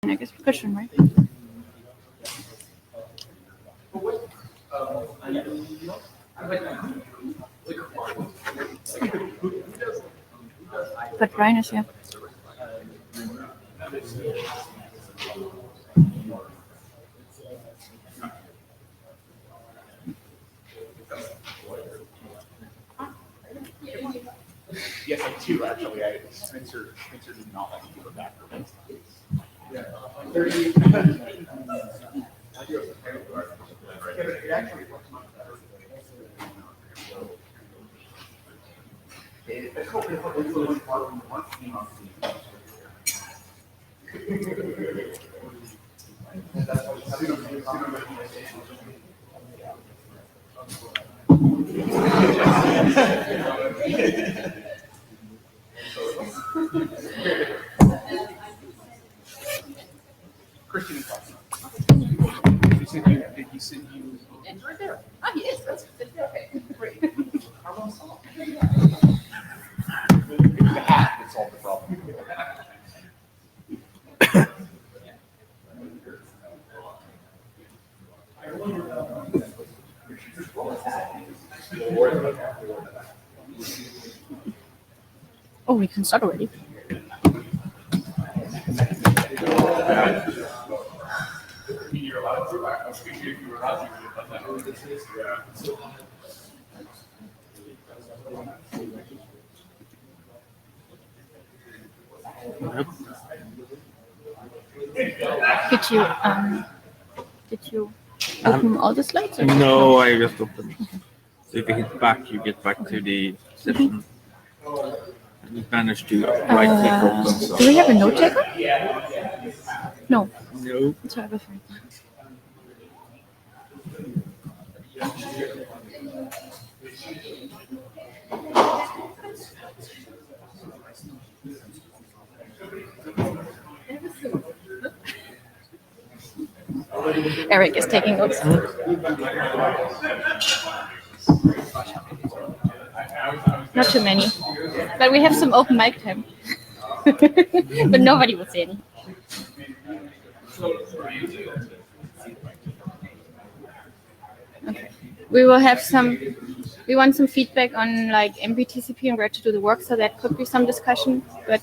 I guess question, right? But Brian is here. Yes, I do actually. Spencer did not like to give her back her best. Christian is awesome. Did he send you? It's right there. Ah, he is. That's okay. Great. How long song? The hat that solved the problem. Oh, we can start already. You're allowed to. I was thinking if you were allowed to. Did you open all the slides? Or? No, I just opened. So if you hit back, you get back to the session. And you managed to right click open. So. Do we have a note taker? No. No. It's everything. Eric is taking notes. Not too many, but we have some open mic time. But nobody will say anything. Okay. We will have we want some feedback on like MBTCP and where to do the work, so that could be some discussion, but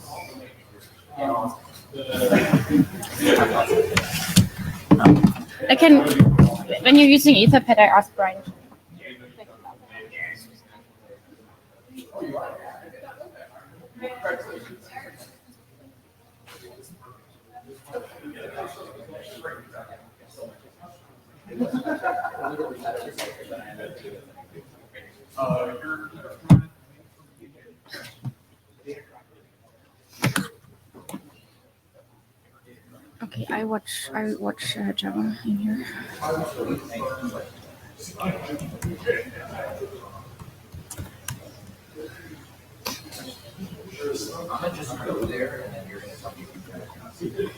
I can, when you're using Etherpad, I asked Brian. Okay, I watch Java in here. I'm gonna just go there and then you're gonna tell me if you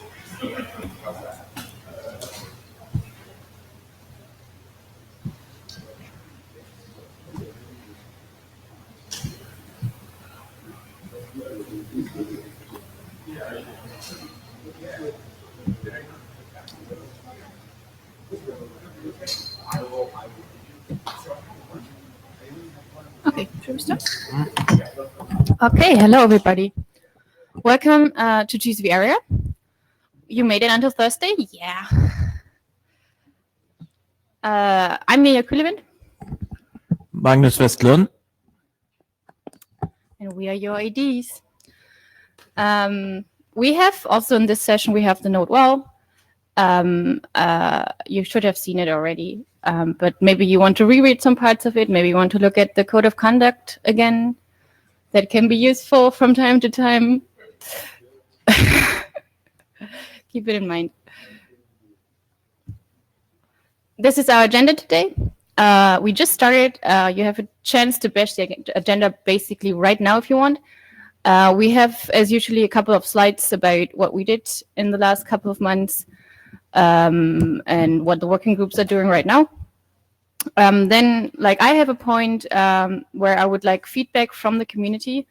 Okay, should we start? Okay, hello everybody. Welcome to TSV Area. You made it until Thursday? Yeah. I'm Mia Kulevind. Magnus Westlund. And we are your IDs. We have also in this session, we have the note well. You should have seen it already, but maybe you want to reread some parts of it. Maybe you want to look at the code of conduct again. That can be useful from time to time. Keep it in mind. This is our agenda today. We just started. You have a chance to bash the agenda basically right now if you want. We have, as usually, a couple of slides about what we did in the last couple of months and what the working groups are doing right now. Then, like, I have a point where I would like feedback from the community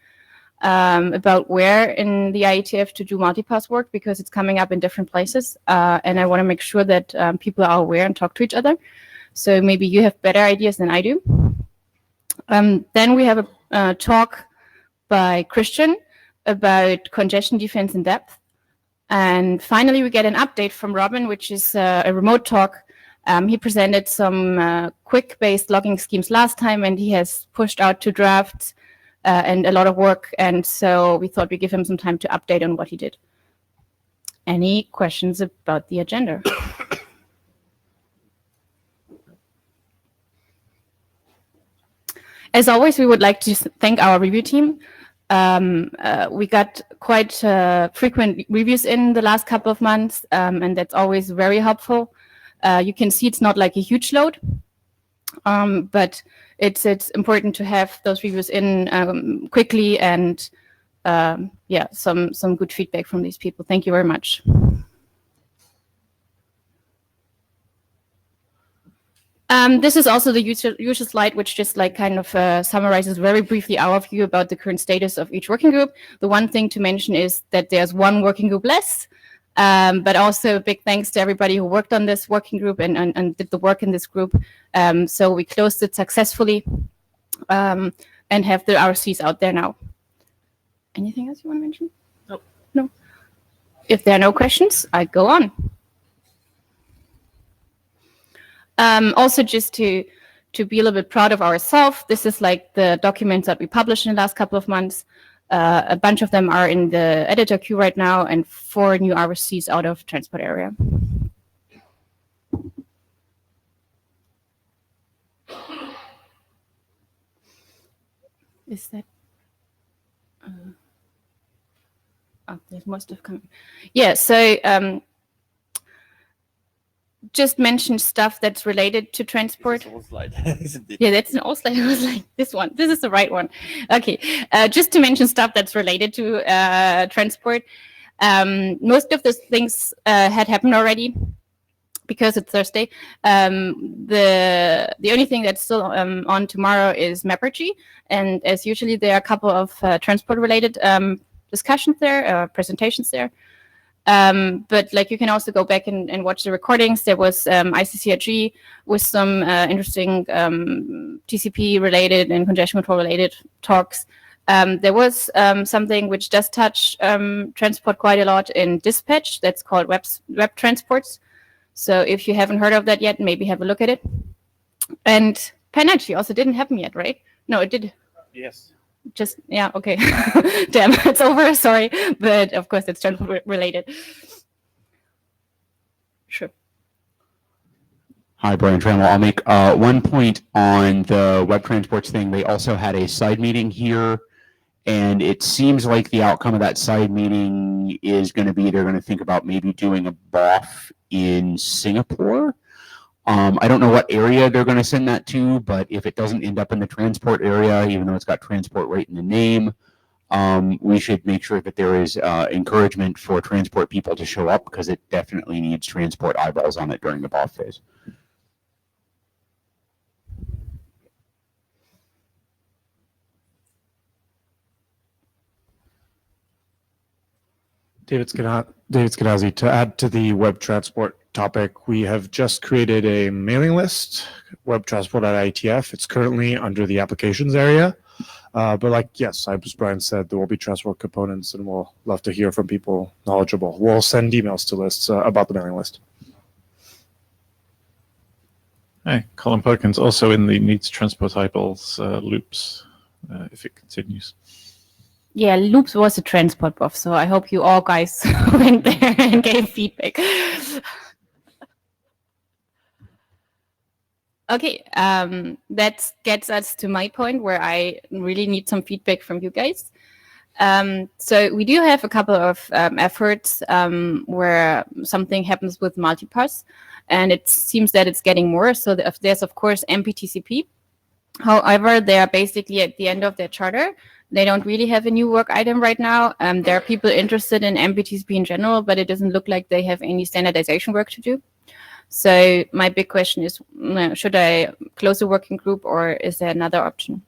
about where in the IETF to do multipass work, because it's coming up in different places. And I want to make sure that people are aware and talk to each other. So maybe you have better ideas than I do. Then we have a talk by Christian about congestion defense in depth. And finally, we get an update from Robin, which is a remote talk. He presented some quick-based logging schemes last time, and he has pushed out 2 drafts and a lot of work. And so we thought we'd give him some time to update on what he did. Any questions about the agenda? As always, we would like to thank our review team. We got quite frequent reviews in the last couple of months, and that's always very helpful. You can see it's not like a huge load, but it's important to have those reviews in quickly, and yeah, some good feedback from these people. Thank you very much. This is also the usual slide, which just like kind of summarizes very briefly our view about the current status of each working group. The one thing to mention is that there's one working group less, but also a big thanks to everybody who worked on this working group and did the work in this group. So we closed it successfully and have the RCs out there now. Anything else you want to mention? Nope. No. If there are no questions, I go on. Also, just to be a little bit proud of ourselves, this is like the documents that we published in the last couple of months. A bunch of them are in the editor queue right now, and 4 new RFCs out of transport area. Is that? Oh, there's more stuff coming. Yeah, so just mention stuff that's related to transport. It's an old slide, isn't it? Yeah, that's an old slide. I was like, this one. This is the right one. Okay, just to mention stuff that's related to transport. Most of those things had happened already because it's Thursday. The only thing that's still on tomorrow is Mappergy, and as usually there are a couple of transport-related discussions there, presentations there. But like you can also go back and watch the recordings. There was ICCRG with some interesting TCP related and congestion control related talks. There was something which does touch transport quite a lot in dispatch. That's called web transports. So if you haven't heard of that yet, maybe have a look at it. And Panachi also didn't happen yet, right? No, it did. Yes. Just, yeah, okay. Damn, it's over, sorry. But of course, it's transport related. Sure. Hi, Brian Trammell. I'll make one point on the web transports thing. They also had a side meeting here, and it seems like the outcome of that side meeting is going to be they're going to think about maybe doing a BOF in Singapore. I don't know what area they're going to send that to, but if it doesn't end up in the transport area, even though it's got transport right in the name, we should make sure that there is encouragement for transport people to show up, because it definitely needs transport eyeballs on it during the BOF phase. David Skenazi. To add to the web transport topic, we have just created a mailing list, web transport at IETF. It's currently under the applications area. But like, yes, as Brian said, there will be transport components, and we'll love to hear from people knowledgeable. We'll send emails to lists about the mailing list. Hi, Colin Perkins, also in the needs transport eyeballs loops, if it continues. Yeah, Loops was a transport buff, so I hope you all guys went there and gave feedback. Okay, that gets us to my point where I really need some feedback from you guys. So we do have a couple of efforts where something happens with multipass, and it seems that it's getting more. So there's, of course, MPTCP. However, they are basically at the end of their charter. They don't really have a new work item right now. There are people interested in MPTCP in general, but it doesn't look like they have any standardization work to do. So my big question is, should I close the working group, or is there another option?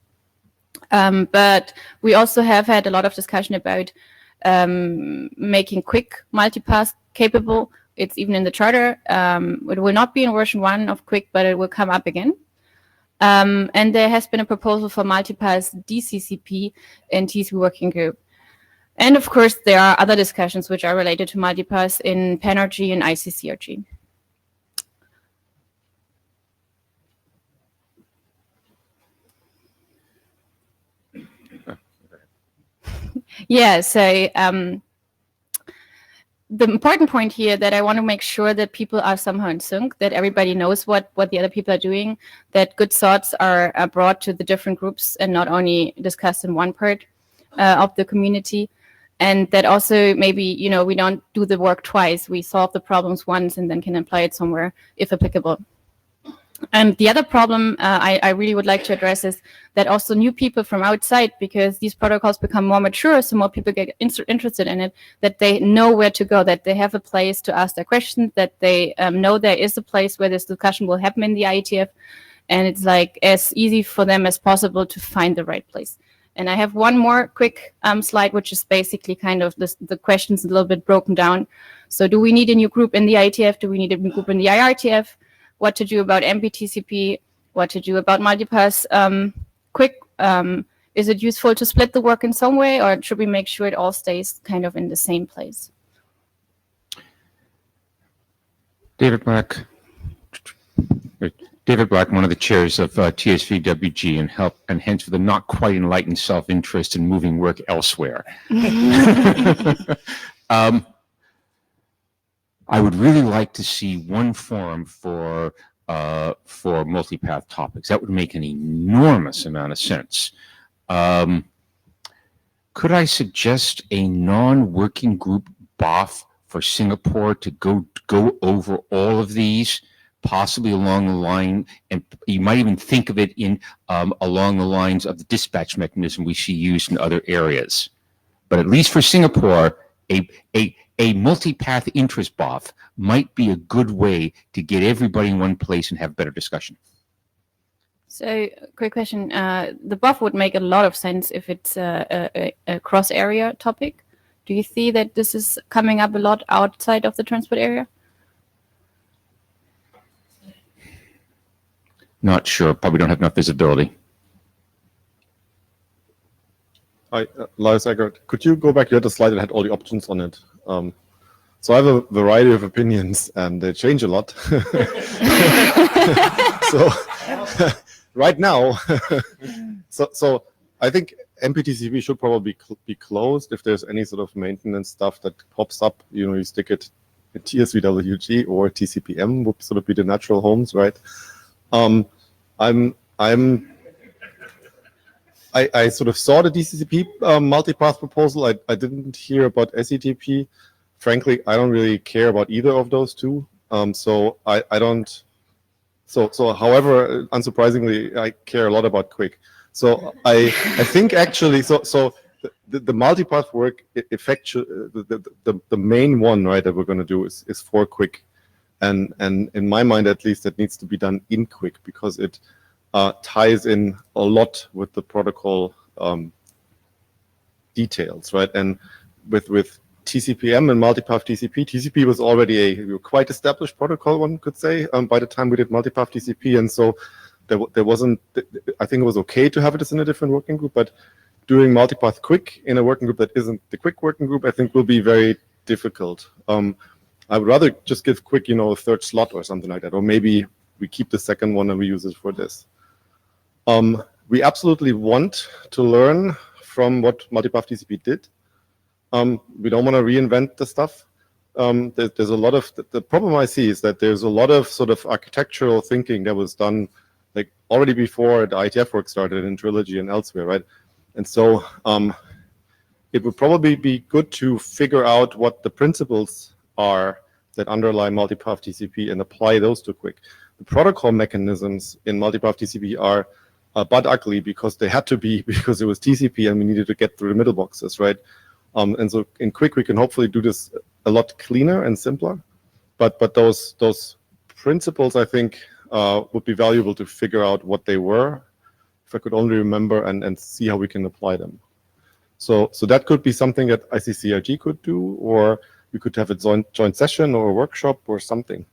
But we also have had a lot of discussion about making Quick multipass capable. It's even in the charter. It will not be in version 1 of Quick, but it will come up again. And there has been a proposal for multipass DCCP in TSV working group. And of course, there are other discussions which are related to multipass in PANRG and ICCRG. Yeah, so the important point here that I want to make sure that people are somehow in sync, that everybody knows what the other people are doing, that good thoughts are brought to the different groups and not only discussed in one part of the community. And that also maybe, you know, we don't do the work twice. We solve the problems once and then can apply it somewhere if applicable. And the other problem I really would like to address is that also new people from outside, because these protocols become more mature, so more people get interested in it, that they know where to go, that they have a place to ask their questions, that they know there is a place where this discussion will happen in the IETF, and it's like as easy for them as possible to find the right place. And I have one more quick slide, which is basically kind of the questions a little bit broken down. So do we need a new group in the IETF? Do we need a new group in the IRTF? What to do about MPTCP? What to do about multipass? Quick, is it useful to split the work in some way, or should we make sure it all stays kind of in the same place? David Black, one of the chairs of TSVWG, and hence with a not quite enlightened self-interest in moving work elsewhere. I would really like to see one forum for multipath topics. That would make an enormous amount of sense. Could I suggest a non-working group BOF for Singapore to go over all of these, possibly along the line, and you might even think of it in along the lines of the dispatch mechanism we see used in other areas. But at least for Singapore, a multipath interest BOF might be a good way to get everybody in one place and have better discussion. So, quick question. The BOF would make a lot of sense if it's a cross-area topic. Do you see that this is coming up a lot outside of the transport area? Not sure. Probably don't have enough visibility. Hi, Lars Eckert. Could you go back? You had a slide that had all the options on it. So I have a variety of opinions, and they change a lot. So right now, so I think MPTCP should probably be closed. If there's any sort of maintenance stuff that pops up, you know, you stick it at TSVWG or TCPM would sort of be the natural homes, right? I sort of saw the DCCP multipath proposal. I didn't hear about SETP. Frankly, I don't really care about either of those two. So I don't. So however, unsurprisingly, I care a lot about Quick. So I think actually, so the multipath work, the main one, right, that we're going to do is for Quick, and in my mind at least, that needs to be done in Quick because it ties in a lot with the protocol details, right? And with TCPM and multipath TCP was already a quite established protocol, one could say, by the time we did multipath TCP, and so there wasn't. I think it was okay to have it as in a different working group, but doing multipath Quick in a working group that isn't the Quick working group, I think will be very difficult. I would rather just give Quick, you know, a third slot or something like that, or maybe we keep the second one and we use it for this. We absolutely want to learn from what multipath TCP did. We don't want to reinvent the stuff. There's a lot of, the problem I see is that there's a lot of sort of architectural thinking that was done like already before the IETF work started in Trilogy and elsewhere, right? And so it would probably be good to figure out what the principles are that underlie multipath TCP and apply those to Quick. The protocol mechanisms in multipath TCP are but ugly because they had to be, because it was TCP and we needed to get through the middle boxes, right? And so in Quick, we can hopefully do this a lot cleaner and simpler. But those principles, I think, would be valuable to figure out what they were, if I could only remember and see how we can apply them. So that could be something that ICCRG could do, or we could have a joint session or a workshop or something.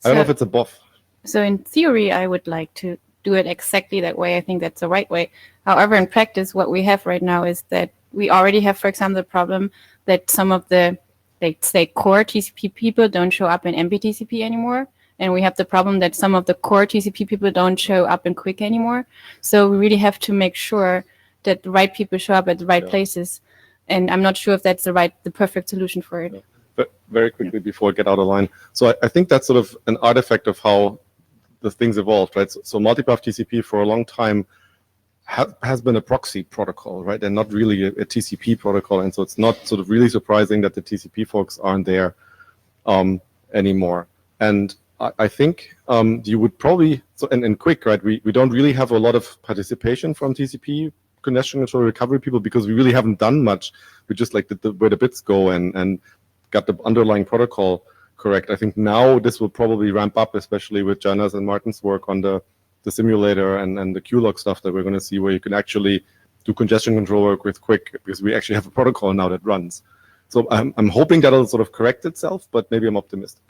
I don't know if it's above. So in theory, I would like to do it exactly that way. I think that's the right way. However, in practice, what we have right now is that we already have, for example, the problem that some of the, let's say, core TCP people don't show up in MPTCP anymore. And we have the problem that some of the core TCP people don't show up in Quick anymore. So we really have to make sure that the right people show up at the right places. And I'm not sure if that's the perfect solution for it. But very quickly before I get out of line. So I think that's sort of an artifact of how the things evolved, right? So multipath TCP for a long time has been a proxy protocol, right? And not really a TCP protocol. And so it's not sort of really surprising that the TCP folks aren't there anymore. And I think you would probably, so and Quick, right? We don't really have a lot of participation from TCP congestion control recovery people because we really haven't done much. We just like where the bits go and got the underlying protocol correct. I think now this will probably ramp up, especially with Jana's and Martin's work on the simulator and the QLog stuff that we're going to see, where you can actually do congestion control work with Quick, because we actually have a protocol now that runs. So I'm hoping that'll sort of correct itself, but maybe I'm optimistic.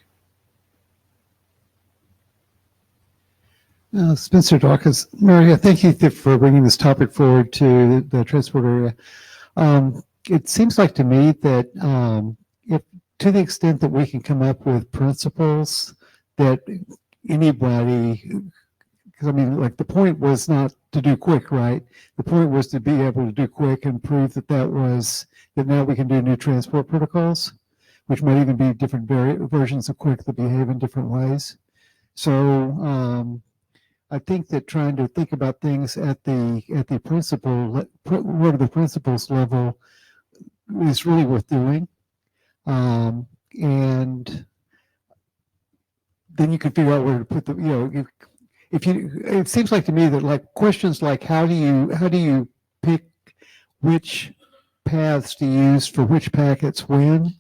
Spencer Dawkins. Maria, thank you for bringing this topic forward to the transport area. It seems like to me that if, to the extent that we can come up with principles that anybody, because I mean, like the point was not to do Quick, right? The point was to be able to do Quick and prove that that now we can do new transport protocols, which might even be different versions of Quick that behave in different ways. So I think that trying to think about things at the principle, what are the principles level, is really worth doing. And then you can figure out where to put the, it seems like to me that like questions like how do you pick which paths to use for which packets when,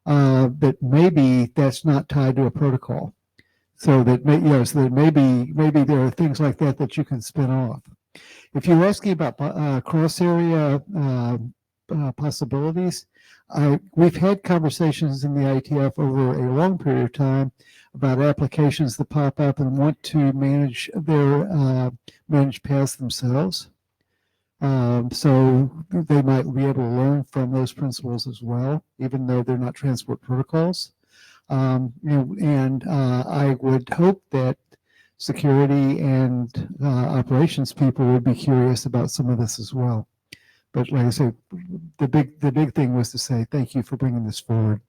that maybe that's not tied to a protocol. So that maybe there are things like that you can spin off. If you're asking about cross area possibilities, we've had conversations in the IETF over a long period of time about applications that pop up and want to manage their manage paths themselves. So they might be able to learn from those principles as well, even though they're not transport protocols. I would hope that security and operations people would be curious about some of this as well. But like I said, the big thing was to say thank you for bringing this forward.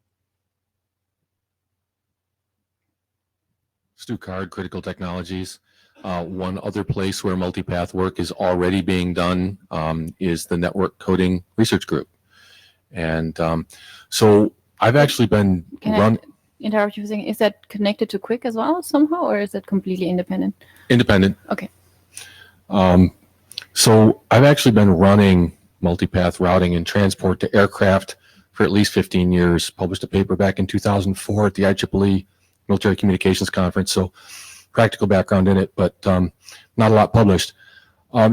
Stu Card, Critical Technologies. One other place where multipath work is already being done is the Network Coding Research Group. And so I've actually been interrupt you for a second. Is that connected to Quick as well somehow, or is it completely independent? Independent. Okay. So I've actually been running multipath routing and transport to aircraft for at least 15 years. Published a paper back in 2004 at the IEEE Military Communications Conference. So practical background in it, but not a lot published.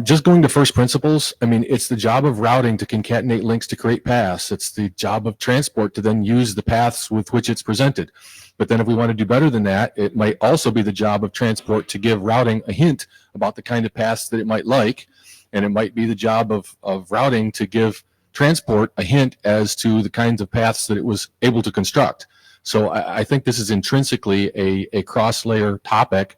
Just going to first principles, I mean, it's the job of routing to concatenate links to create paths. It's the job of transport to then use the paths with which it's presented. But then if we want to do better than that, it might also be the job of transport to give routing a hint about the kind of paths that it might like. And it might be the job of routing to give transport a hint as to the kinds of paths that it was able to construct. So I think this is intrinsically a cross-layer topic.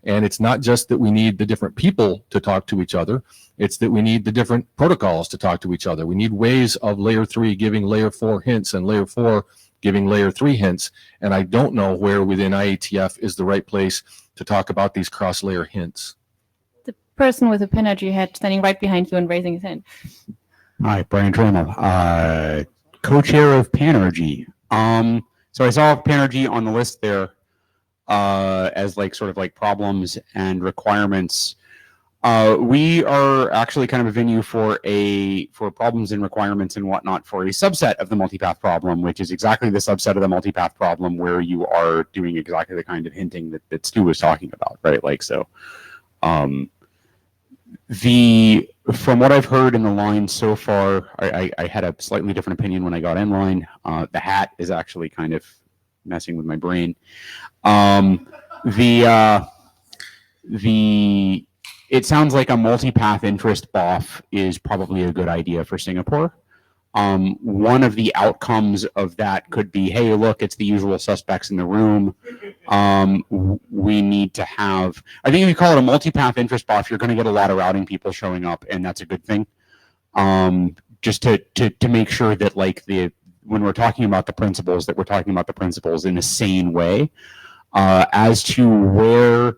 And it's not just that we need the different people to talk to each other. It's that we need the different protocols to talk to each other. We need ways of layer 3 giving layer 4 hints and layer 4 giving layer 3 hints. And I don't know where within IETF is the right place to talk about these cross-layer hints. The person with the Pinergy hat standing right behind you and raising his hand. Hi, Brian Trammell, co-chair of Panergy. So I saw Panergy on the list there as like sort of like problems and requirements. We are actually kind of a venue for problems and requirements and whatnot for a subset of the multipath problem, which is exactly the subset of the multipath problem where you are doing exactly the kind of hinting that Stu was talking about, right? Like, so From what I've heard in the line so far, I had a slightly different opinion when I got in line. The hat is actually kind of messing with my brain. It sounds like a multipath interest BOF is probably a good idea for Singapore. One of the outcomes of that could be, hey, look, it's the usual suspects in the room. We need to have, I think if you call it a multipath interest BOF, you're going to get a lot of routing people showing up, and that's a good thing. Just to make sure that when we're talking about the principles, that we're talking about the principles in a sane way. As to where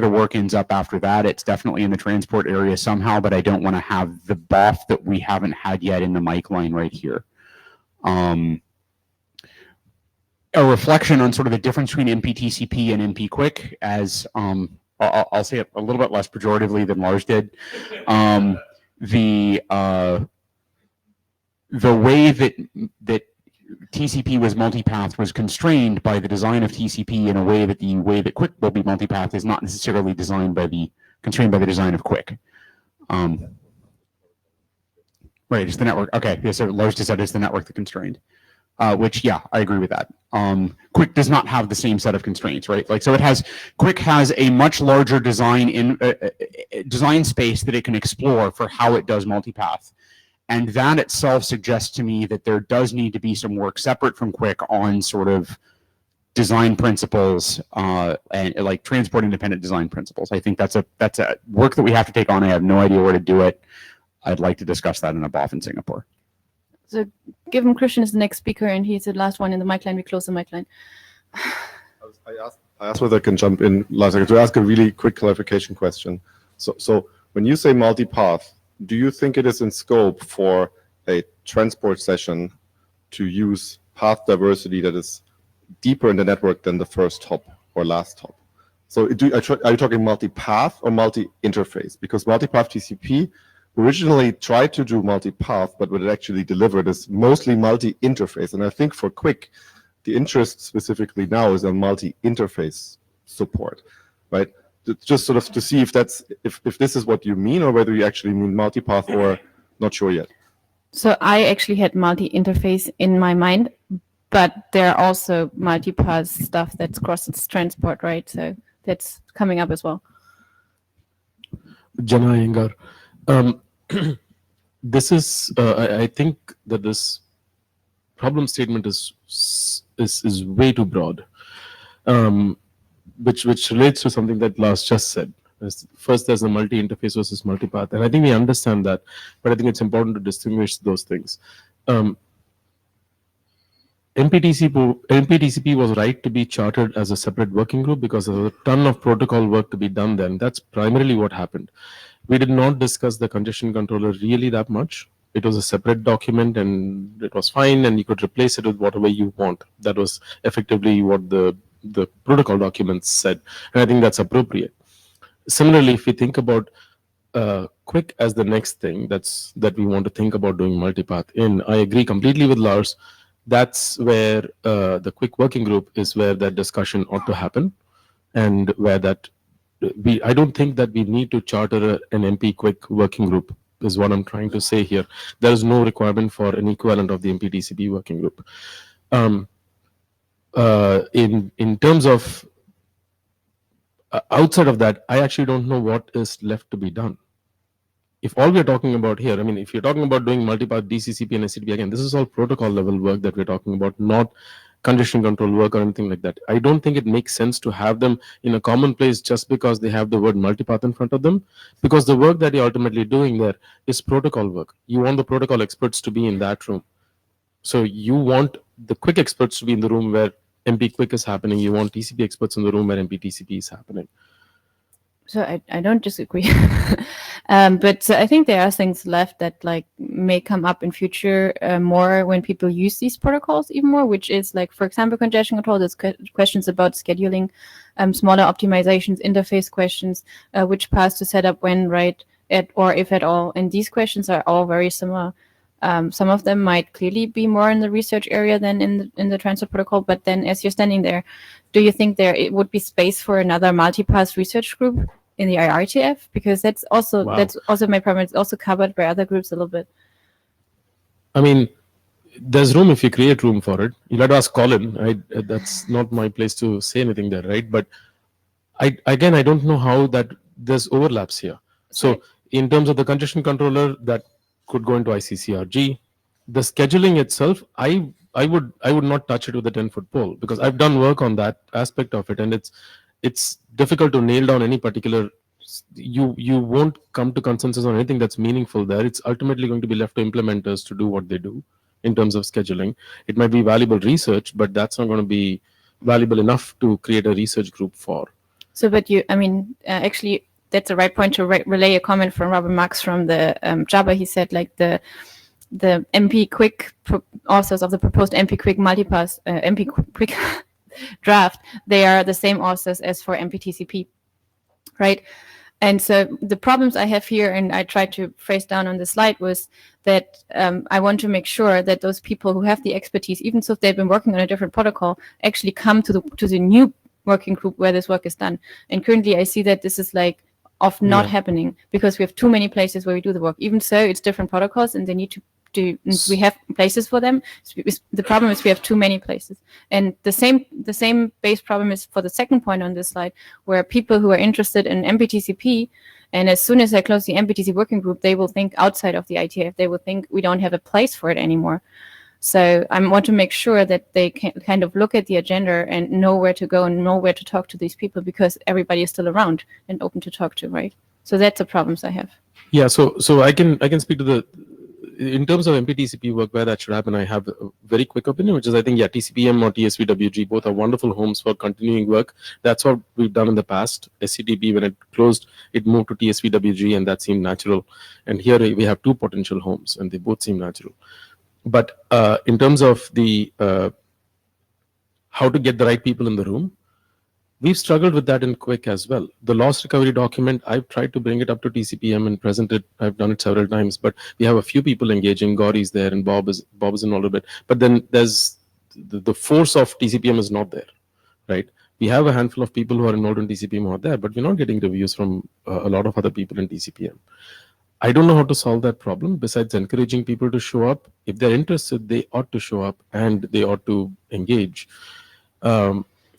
the work ends up after that, it's definitely in the transport area somehow, but I don't want to have the BOF that we haven't had yet in the mic line right here. A reflection on sort of the difference between MPTCP and MP Quick, as I'll say it a little bit less pejoratively than Lars did. The way that TCP was multipath was constrained by the design of TCP in a way that the way that Quick will be multipath is not necessarily constrained by the design of Quick. Right, it's the network. Okay, yeah, so Lars just said it's the network that constrained. Which, yeah, I agree with that. Quick does not have the same set of constraints, right? Quick has a much larger design space that it can explore for how it does multipath. And that itself suggests to me that there does need to be some work separate from Quick on sort of design principles and like transport independent design principles. I think that's a work that we have to take on. I have no idea where to do it. I'd like to discuss that in a BOF in Singapore. So given Christian is the next speaker and he's the last one in the mic line, we close the mic line. I asked whether I can jump in last second to ask a really quick clarification question. So when you say multipath, do you think it is in scope for a transport session to use path diversity that is deeper in the network than the first hop or last hop? So are you talking multipath or multi-interface? Because multipath TCP originally tried to do multipath, but what it actually delivered is mostly multi-interface. And I think for Quick, the interest specifically now is on multi-interface support, right? Just sort of to see if this is what you mean, or whether you actually mean multipath, or not sure yet. So I actually had multi-interface in my mind, but there are also multipath stuff that's crosses transport, right? So that's coming up as well. Jana Iyengar. This is, I think that this problem statement is way too broad, which relates to something that Lars just said. First, there's a multi-interface versus multipath, and I think we understand that, but I think it's important to distinguish those things. MPTCP was right to be chartered as a separate working group because there was a ton of protocol work to be done then. That's primarily what happened. We did not discuss the congestion controller really that much. It was a separate document and it was fine, and you could replace it with whatever you want. That was effectively what the protocol documents said, and I think that's appropriate. Similarly, if we think about Quick as the next thing that we want to think about doing multipath in, I agree completely with Lars. That's where the Quick working group is where that discussion ought to happen, and where that I don't think that we need to charter an MP Quick working group is what I'm trying to say here. There is no requirement for an equivalent of the MPTCP working group. In terms of outside of that, I actually don't know what is left to be done. If all we're talking about here, I mean, if you're talking about doing multipath DCCP and SCTP, again, this is all protocol level work that we're talking about, not congestion control work or anything like that. I don't think it makes sense to have them in a common place just because they have the word multipath in front of them, because the work that you're ultimately doing there is protocol work. You want the protocol experts to be in that room. So you want the Quick experts to be in the room where MP Quick is happening. You want TCP experts in the room where MPTCP is happening. So I don't disagree. But I think there are things left that may come up in future more when people use these protocols even more, which is for example, congestion control. There's questions about scheduling, smaller optimizations, interface questions, which paths to set up when, right, or if at all. And these questions are all very similar. Some of them might clearly be more in the research area than in the transport protocol. But then, as you're standing there, do you think it would be space for another multipath research group in the IETF? Because that's also my problem. It's also covered by other groups a little bit. I mean, there's room if you create room for it. You'll have to ask Colin. That's not my place to say anything there, right? But I don't know how that there's overlaps here. So in terms of the congestion controller, that could go into ICCRG. The scheduling itself, I would not touch it with a 10-foot pole, because I've done work on that aspect of it, and it's difficult to nail down any particular. You won't come to consensus on anything that's meaningful there. It's ultimately going to be left to implementers to do what they do in terms of scheduling. It might be valuable research, but that's not going to be valuable enough to create a research group for. So, but actually, that's the right point to relay a comment from Robert Marx from the Java. He said, like, the MP Quick authors of the proposed MP Quick multipass, MP Quick draft, they are the same authors as for MPTCP, right? And so the problems I have here, and I tried to phrase down on the slide, was that I want to make sure that those people who have the expertise, even so if they've been working on a different protocol, actually come to the new working group where this work is done. And currently I see that this is not happening, because we have too many places where we do the work. Even so, it's different protocols, and they need to we have places for them. The problem is we have too many places. And the same base problem is for the second point on this slide, where people who are interested in MPTCP, and as soon as I close the MPTC working group, they will think outside of the IETF. They will think we don't have a place for it anymore. So I want to make sure that they can kind of look at the agenda and know where to go and know where to talk to these people, because everybody is still around and open to talk to, right? So that's the problems I have. Yeah, so I can speak to in terms of MPTCP work where that should happen. I have a very quick opinion, which is, I think, TCPM or TSVWG, both are wonderful homes for continuing work. That's what we've done in the past. SCTP, when it closed, it moved to TSVWG, and that seemed natural. And here we have two potential homes, and they both seem natural. But in terms of the how to get the right people in the room, we've struggled with that in Quick as well. The loss recovery document, I've tried to bring it up to TCPM and present it. I've done it several times, but we have a few people engaging. Gauri's there, and Bob is involved a bit. But then there's the force of TCPM is not there, right? We have a handful of people who are involved in TCPM who are there, but we're not getting reviews from a lot of other people in TCPM. I don't know how to solve that problem besides encouraging people to show up. If they're interested, they ought to show up and they ought to engage.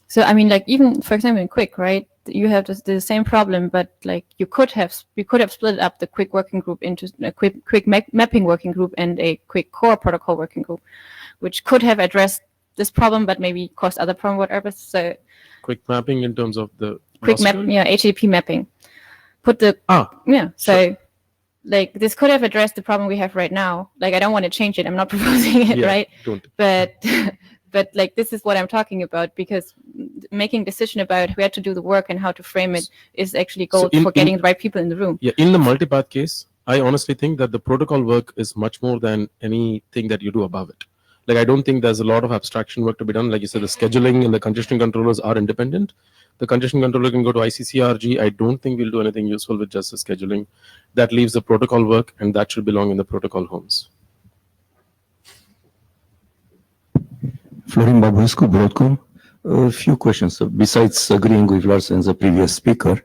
So I mean, even for example in Quick, right? You have the same problem, but you could have split up the Quick working group into a quick mapping working group and a Quick core protocol working group, which could have addressed this problem, but maybe caused other problem, whatever. So Quick mapping in terms of the Quick map, HTTP mapping. So this could have addressed the problem we have right now. I don't want to change it. I'm not proposing it, right? Don't. But this is what I'm talking about, because making decision about where to do the work and how to frame it is actually gold for getting the right people in the room. Yeah, in the multipath case, I honestly think that the protocol work is much more than anything that you do above it. I don't think there's a lot of abstraction work to be done. Like you said, the scheduling and the congestion controllers are independent. The congestion controller can go to ICCRG. I don't think we'll do anything useful with just the scheduling. That leaves the protocol work, and that should belong in the protocol homes. Florin Babulescu, Broadcom. A few questions. Besides agreeing with Lars and the previous speaker,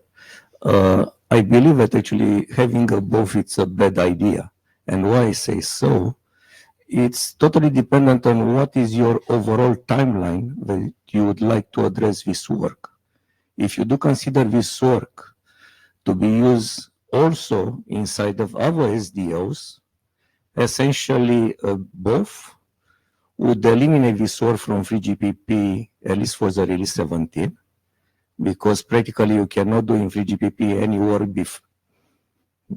I believe that actually having a both, it's a bad idea. And why I say so, it's totally dependent on what is your overall timeline that you would like to address this work. If you do consider this work to be used also inside of other SDOs, essentially both would eliminate this work from 3GPP, at least for the release 17, because practically you cannot do in 3GPP any work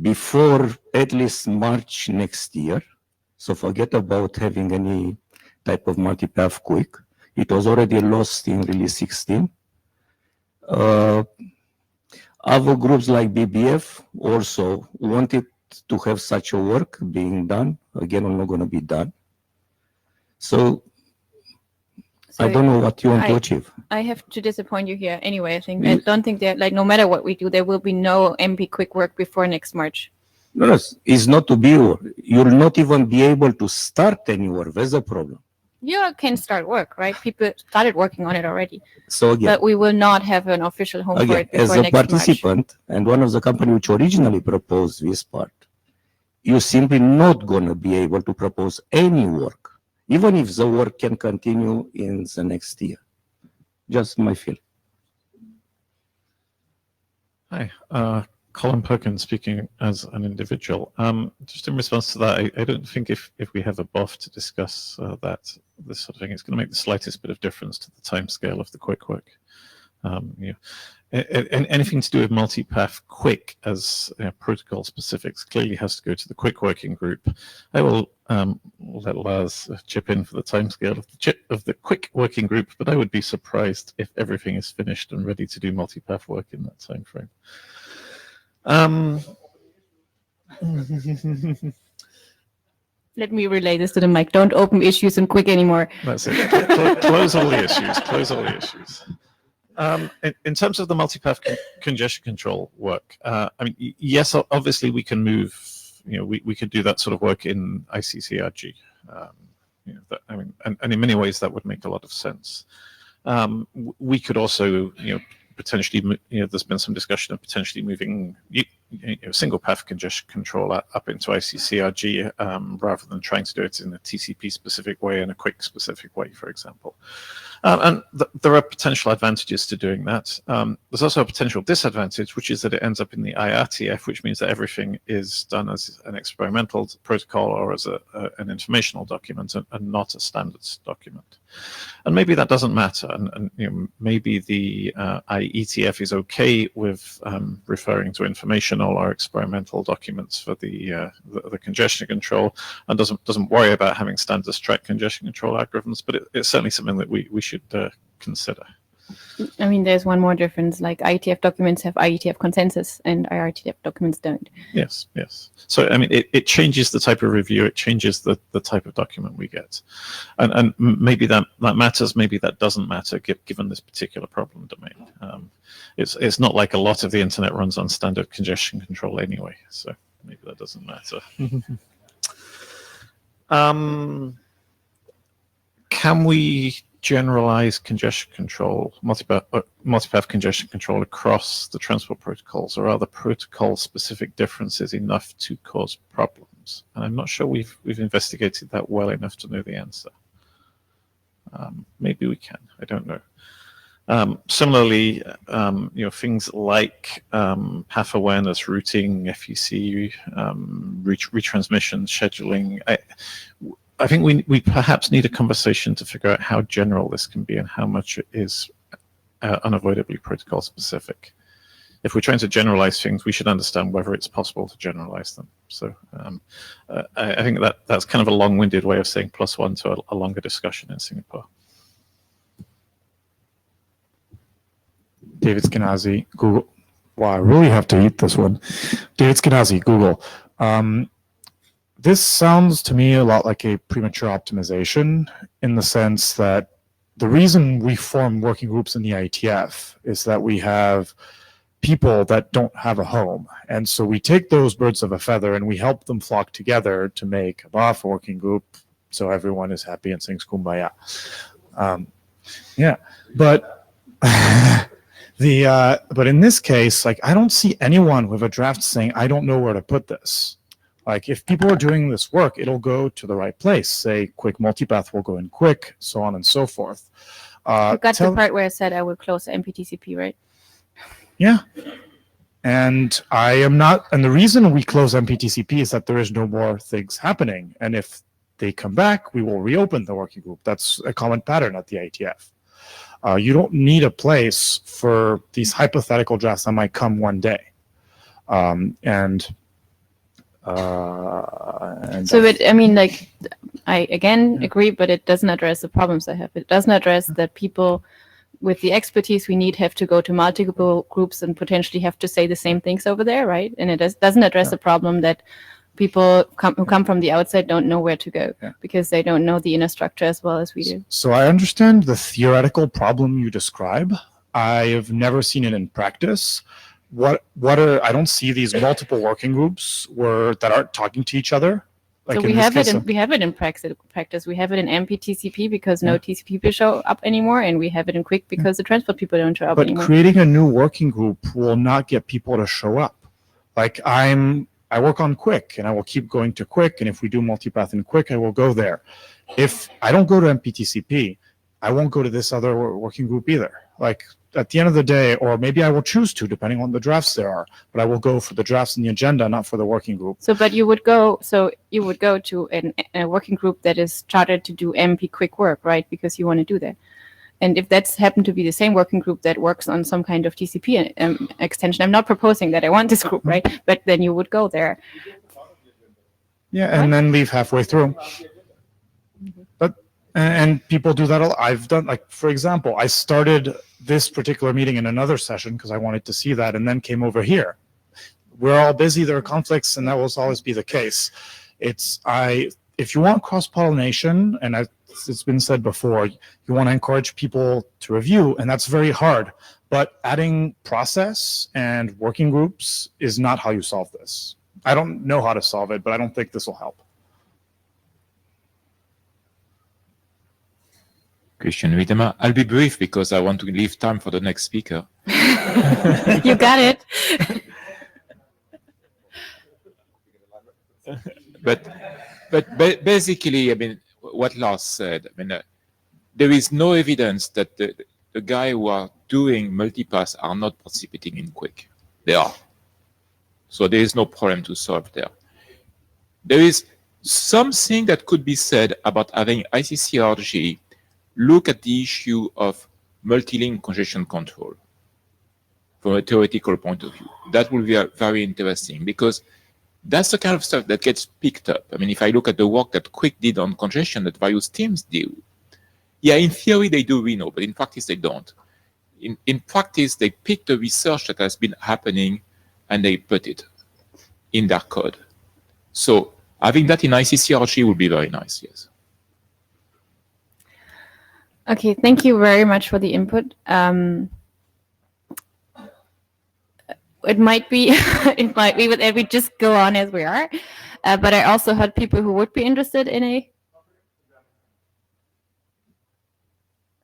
before at least March next year. So forget about having any type of multipath Quick. It was already lost in release 16. Other groups like BBF also wanted to have such a work being done. Again, I'm not going to be done. So I don't know what you want to achieve. I have to disappoint you here anyway. I don't think that no matter what we do, there will be no MP Quick work before next March. No, no, it's not to be. You'll not even be able to start any work. That's the problem. You can start work, right? People started working on it already, So again, but we will not have an official home for again, it before as a next March. participant and one of the company which originally proposed this part, you're simply not going to be able to propose any work, even if the work can continue in the next year. Just my feel. Hi, Colin Perkins speaking as an individual. Just in response to that, I don't think if we have a BOF to discuss this sort of thing, it's going to make the slightest bit of difference to the timescale of the quick work. Anything to do with multipath quick as protocol specifics clearly has to go to the quick working group. I will let Lars chip in for the timescale of the quick working group, but I would be surprised if everything is finished and ready to do multipath work in that time frame. Let me relay this to the mic. Don't open issues in quick anymore. That's it. Close all the issues. Close all the issues. In terms of the multipath congestion control work, I mean, yes, obviously we can move. We could do that sort of work in ICCRG. I mean, and in many ways that would make a lot of sense. We could also, potentially, there's been some discussion of potentially moving single path congestion control up into ICCRG rather than trying to do it in a TCP specific way and a quick specific way, for example. And there are potential advantages to doing that. There's also a potential disadvantage, which is that it ends up in the IETF, which means that everything is done as an experimental protocol or as an informational document and not a standards document. And maybe that doesn't matter. And maybe the IETF is okay with referring to informational or experimental documents for the congestion control, and doesn't worry about having standards track congestion control algorithms. But it's certainly something that we should consider. I mean, there's one more difference. Like IETF documents have IETF consensus, and IRTF documents don't. Yes, yes. So I mean, it changes the type of review. It changes the type of document we get, and maybe that matters. Maybe that doesn't matter given this particular problem domain. It's not like a lot of the internet runs on standard congestion control anyway, so maybe that doesn't matter. Can we generalize congestion control, multipath congestion control across the transport protocols, or are the protocol-specific differences enough to cause problems? And I'm not sure we've investigated that well enough to know the answer. Maybe we can. I don't know. Similarly, things like path awareness, routing, FEC, retransmission, scheduling. I think we perhaps need a conversation to figure out how general this can be and how much it is unavoidably protocol specific. If we're trying to generalize things, we should understand whether it's possible to generalize them. So I think that's kind of a long-winded way of saying +1 to a longer discussion in Singapore. David Skenazy, Google. Wow, I really have to eat this one. David Skenazy, Google. This sounds to me a lot like a premature optimization in the sense that the reason we form working groups in the IETF is that we have people that don't have a home. And so we take those birds of a feather and we help them flock together to make a BOF working group so everyone is happy and sings Kumbaya. Yeah, but but in this case, like, I don't see anyone with a draft saying, I don't know where to put this. Like, if people are doing this work, it'll go to the right place. Say, quick multipath will go in quick, so on and so forth. You got the part where I said I will close MPTCP, right? Yeah. And I am not, and the reason we close MPTCP is that there is no more things happening. And if they come back, we will reopen the working group. That's a common pattern at the IETF. You don't need a place for these hypothetical drafts that might come one day. So I mean, like, I again agree, but it doesn't address the problems I have. It doesn't address that people with the expertise we need have to go to multiple groups and potentially have to say the same things over there, right? And it doesn't address the problem that people who come from the outside don't know where to go because they don't know the inner structure as well as we do. So I understand the theoretical problem you describe. I have never seen it in practice. what are, I don't see these multiple working groups that aren't talking to each other. Like So in we this have case, we have it in practice. We have it in MPTCP because no TCP people show up anymore, and we have it in Quick because the transport people don't show up but anymore. creating a new working group will not get people to show up. Like I work on Quick, and I will keep going to Quick, and if we do multipath in Quick, I will go there. If I don't go to MPTCP, I won't go to this other working group either. Like at the end of the day, or maybe I will choose to, depending on the drafts there are, but I will go for the drafts in the agenda, not for the working group. So, but you would go to a working group that is chartered to do MP Quick work, right? Because you want to do that. And if that's happened to be the same working group that works on some kind of TCP extension, I'm not proposing that I want this group, right? But then you would go there. Yeah, and then leave halfway through. And people do that. I've done, like, for example, I started this particular meeting in another session because I wanted to see that, and then came over here. We're all busy, there are conflicts, and that will always be the case. If you want cross-pollination, and it's been said before, you want to encourage people to review, and that's very hard. But adding process and working groups is not how you solve this. I don't know how to solve it, but I don't think this will help. Christian Wiedemer. I'll be brief because I want to leave time for the next speaker. You got it. But basically, I mean, what Lars said, I mean, there is no evidence that the guy who are doing multipass are not participating in Quick. They are. So there is no problem to solve there. There is something that could be said about having ICCRG look at the issue of multi-link congestion control from a theoretical point of view. That will be very interesting because that's the kind of stuff that gets picked up. I mean, if I look at the work that Quick did on congestion that various teams do, yeah, in theory they do Reno, but in practice they don't. In practice, they pick the research that has been happening and they put it in their code. So having that in ICCRG would be very nice, yes. Okay, thank you very much for the input. It might be that we just go on as we are, but I also heard people who would be interested in a.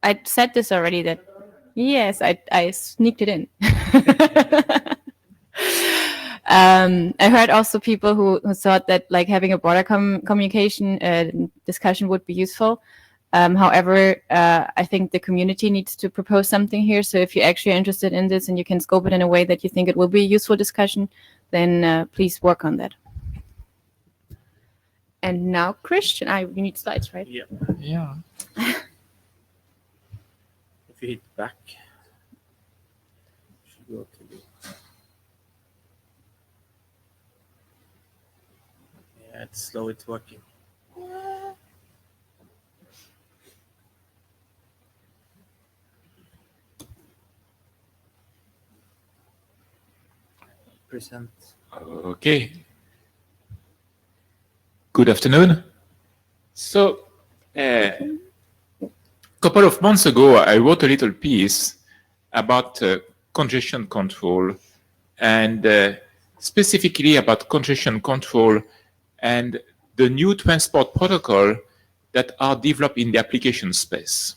I said this already. That yes, I sneaked it in. I heard also people who thought that like having a broader communication discussion would be useful. However, I think the community needs to propose something here. So if you're actually interested in this and you can scope it in a way that you think it will be a useful discussion, then please work on that. And now, Christian, you need slides, right? Yeah. Yeah. If you hit back, should go to the. Yeah, it's slow. It's working. Present. Okay. Good afternoon. So, a couple of months ago, I wrote a little piece about congestion control and specifically about congestion control and the new transport protocol that are developed in the application space.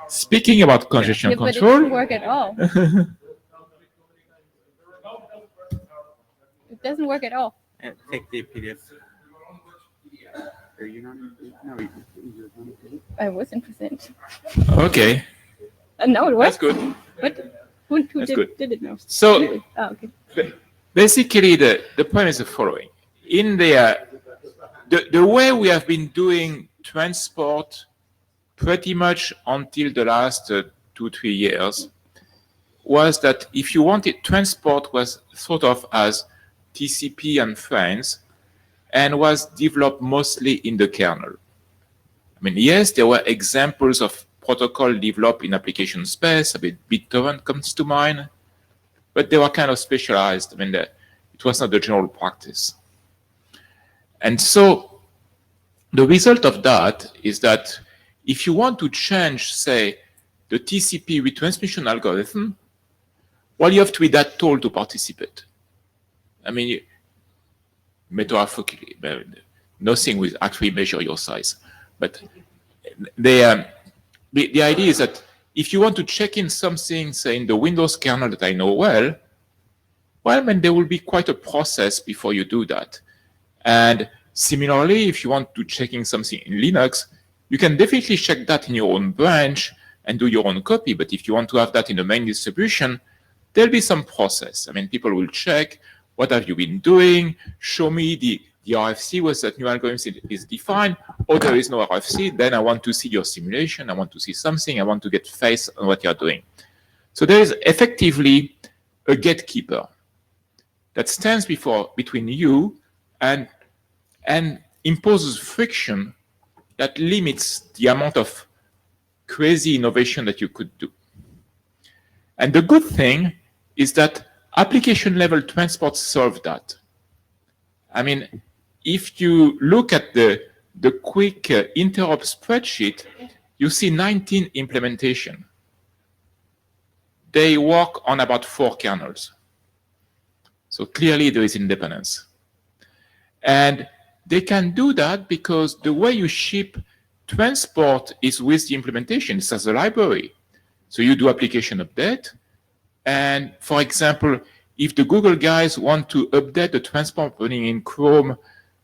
Speaking about congestion control, but it doesn't work at all. It doesn't work at all. Take the PDF. Are you not? No, I wasn't present. okay, No, it that's was. good. What? Who That's good. did it now? So, Oh, okay. basically, the point is the following. In the way we have been doing transport pretty much until the last 2-3 years was that if you wanted, transport was thought of as TCP and friends and was developed mostly in the kernel. I mean, yes, there were examples of protocol developed in application space. I mean, BitTorrent comes to mind. but they were kind of specialized. I mean, it was not the general practice. And so the result of that is that if you want to change, say, the TCP retransmission algorithm, well, you have to be that tall to participate. I mean, metaphorically, nothing will actually measure your size. But the idea is that if you want to check in something, say, in the Windows kernel that I know well, I mean, there will be quite a process before you do that. And similarly, if you want to check in something in Linux, you can definitely check that in your own branch and do your own copy. But if you want to have that in the main distribution, there'll be some process. I mean, people will check, what have you been doing? Show me the RFC where that new algorithm is defined, or there is no RFC. Then I want to see your simulation. I want to see something. I want to get face on what you're doing. So there is effectively a gatekeeper that stands between you and imposes friction that limits the amount of crazy innovation that you could do. And the good thing is that application level transport solve that. I mean, if you look at the quick interop spreadsheet, you see 19 implementation. They work on about 4 kernels. So clearly there is independence. And they can do that because the way you ship transport is with the implementation. It's as a library. So you do application update. And for example, if the Google guys want to update the transport running in Chrome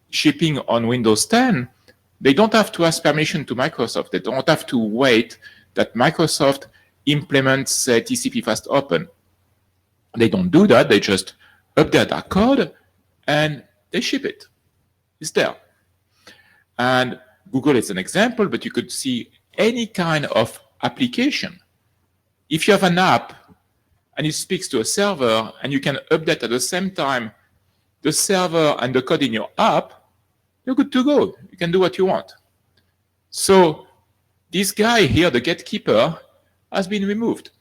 shipping on Windows 10, they don't have to ask permission to Microsoft. They don't have to wait that Microsoft implements TCP fast open. They don't do that. They just update our code and they ship it. It's there. And Google is an example, but you could see any kind of application. If you have an app and it speaks to a server and you can update at the same time the server and the code in your app, you're good to go. You can do what you want. So this guy here, the gatekeeper, has been removed.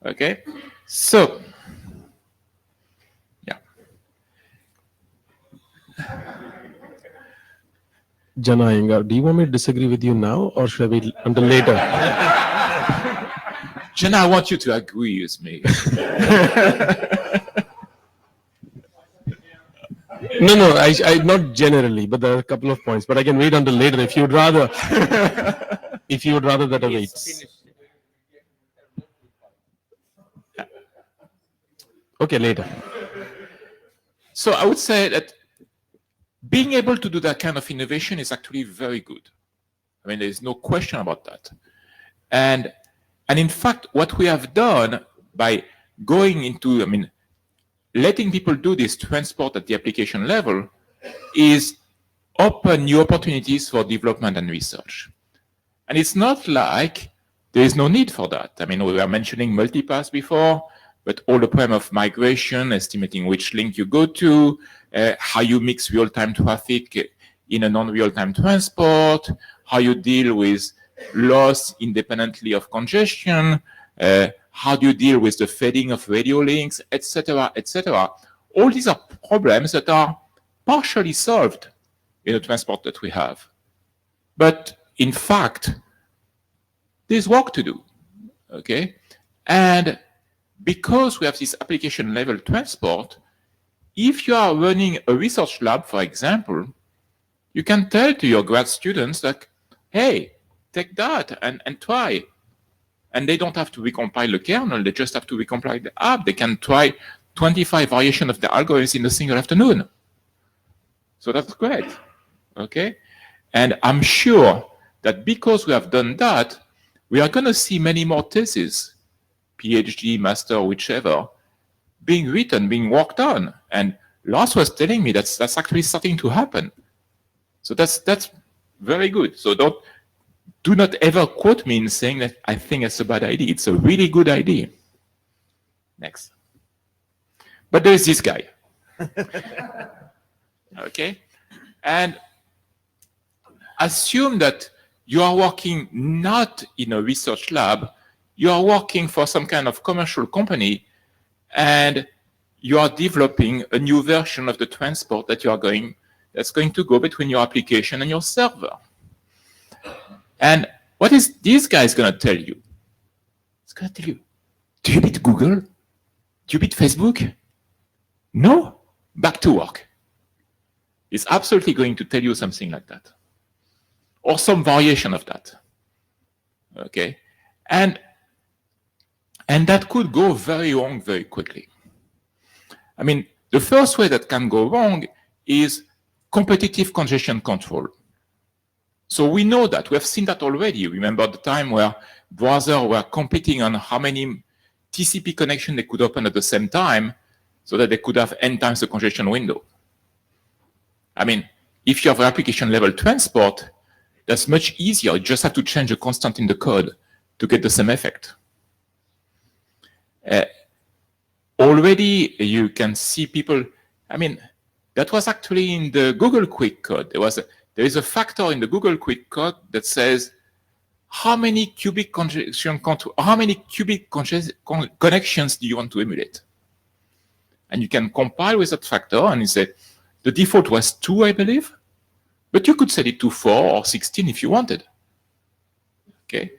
Okay? So, yeah. Jana Iyengar, do you want me to disagree with you now or should I wait until later? Jana, I want you to agree with me. No, I not generally, but there are a couple of points. But I can wait until later if you would rather. If you would rather that I wait. Okay, later. So I would say that being able to do that kind of innovation is actually very good. I mean, there's no question about that. And in fact, what we have done by going into, I mean, letting people do this transport at the application level is open new opportunities for development and research. And it's not like there is no need for that. I mean, we were mentioning multipass before, but all the problem of migration, estimating which link you go to, how you mix real-time traffic in a non-real-time transport, how you deal with loss independently of congestion, how do you deal with the fading of radio links, etc., etc. All these are problems that are partially solved in the transport that we have. But in fact, there's work to do, okay? And because we have this application level transport, if you are running a research lab, for example, you can tell to your grad students that, hey, take that and try. And they don't have to recompile the kernel, they just have to recompile the app. They can try 25 variations of the algorithms in a single afternoon. So that's great, okay? And I'm sure that because we have done that, we are going to see many more theses, PhD, master, whichever, being written, being worked on. And Lars was telling me that's actually starting to happen. So that's very good. So do not ever quote me in saying that I think it's a bad idea. It's a really good idea. Next. But there is this guy. Okay? And assume that you are working not in a research lab, you are working for some kind of commercial company and you are developing a new version of the transport that's going to go between your application and your server. And what is this guy going to tell you? It's going to tell you, do you beat Google? Do you beat Facebook? No? Back to work. It's absolutely going to tell you something like that. Or some variation of that. Okay? And that could go very wrong very quickly. I mean, the first way that can go wrong is competitive congestion control. So we know that. We have seen that already. Remember the time where browsers were competing on how many TCP connections they could open at the same time so that they could have n times the congestion window. I mean, if you have application level transport, that's much easier. You just have to change a constant in the code to get the same effect. Already you can see people, I mean, that was actually in the Google Quick code. There is a factor in the Google Quick code that says how many cubic connections do you want to emulate? And you can compile with that factor, and you say the default was 2, I believe, but you could set it to 4 or 16 if you wanted. Okay.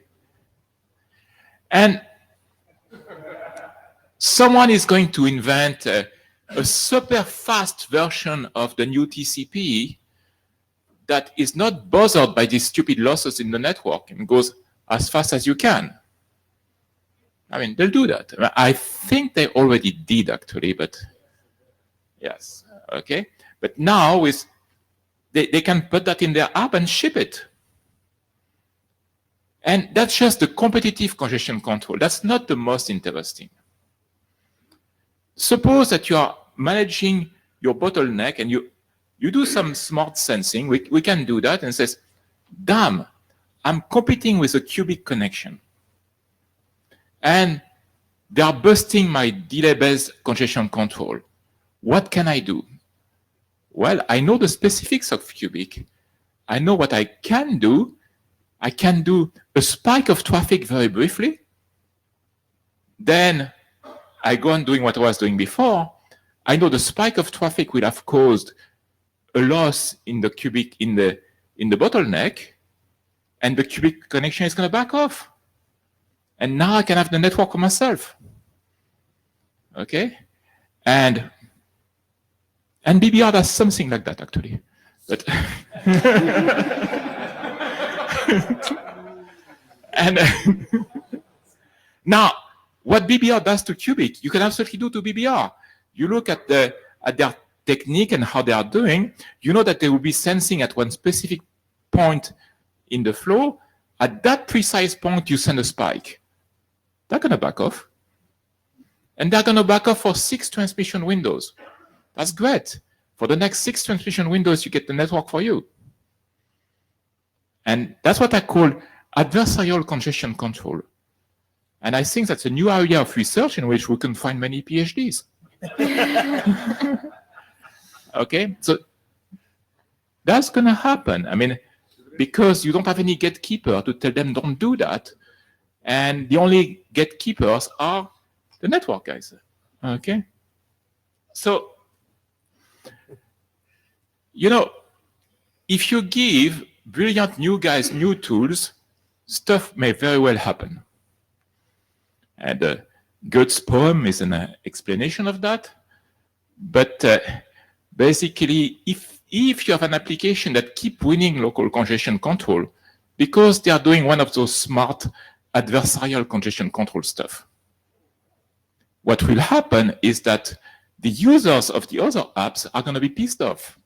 And someone is going to invent a super fast version of the new TCP that is not bothered by these stupid losses in the network and goes as fast as you can. I mean, they'll do that. I think they already did, actually, but yes, okay. But now they can put that in their app and ship it. And that's just the competitive congestion control. That's not the most interesting. Suppose that you are managing your bottleneck and you do some smart sensing. We can do that and says, damn, I'm competing with a cubic connection. And they are busting my delay-based congestion control. What can I do? Well, I know the specifics of cubic. I know what I can do. I can do a spike of traffic very briefly. Then I go on doing what I was doing before. I know the spike of traffic will have caused a loss in the cubic in the bottleneck, and the cubic connection is going to back off. And now I can have the network for myself. Okay? And BBR does something like that, actually. But and now, what BBR does to cubic, you can absolutely do to BBR. You look at their technique and how they are doing, you know that they will be sensing at one specific point in the flow. At that precise point, you send a spike. They're going to back off. And they're going to back off for 6 transmission windows. That's great. For the next 6 transmission windows, you get the network for you. And that's what I call adversarial congestion control. And I think that's a new area of research in which we can find many PhDs. Okay, so that's going to happen. I mean, because you don't have any gatekeeper to tell them don't do that. And the only gatekeepers are the network guys. Okay, so, you know, if you give brilliant new guys new tools, stuff may very well happen. And Goethe's poem is an explanation of that. But basically, if you have an application that keep winning local congestion control because they are doing one of those smart adversarial congestion control stuff, what will happen is that the users of the other apps are going to be pissed off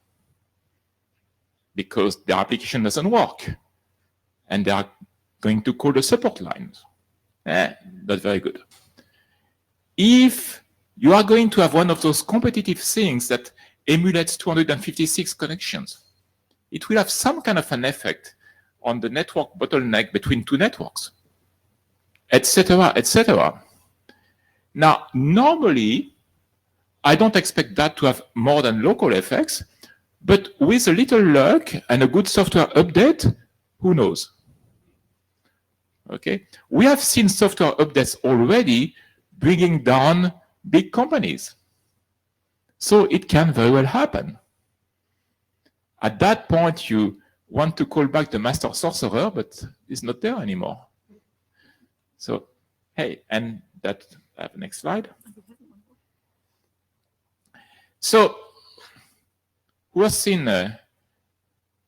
because their application doesn't work. And they are going to call the support lines. Not very good. If you are going to have one of those competitive things that emulates 256 connections, it will have some kind of an effect on the network bottleneck between 2 networks, etc., etc. Now, normally, I don't expect that to have more than local effects, but with a little luck and a good software update, who knows? Okay, we have seen software updates already bringing down big companies. So it can very well happen. At that point, you want to call back the master sorcerer, but it's not there anymore. So, hey, and that, next slide. So, who has seen a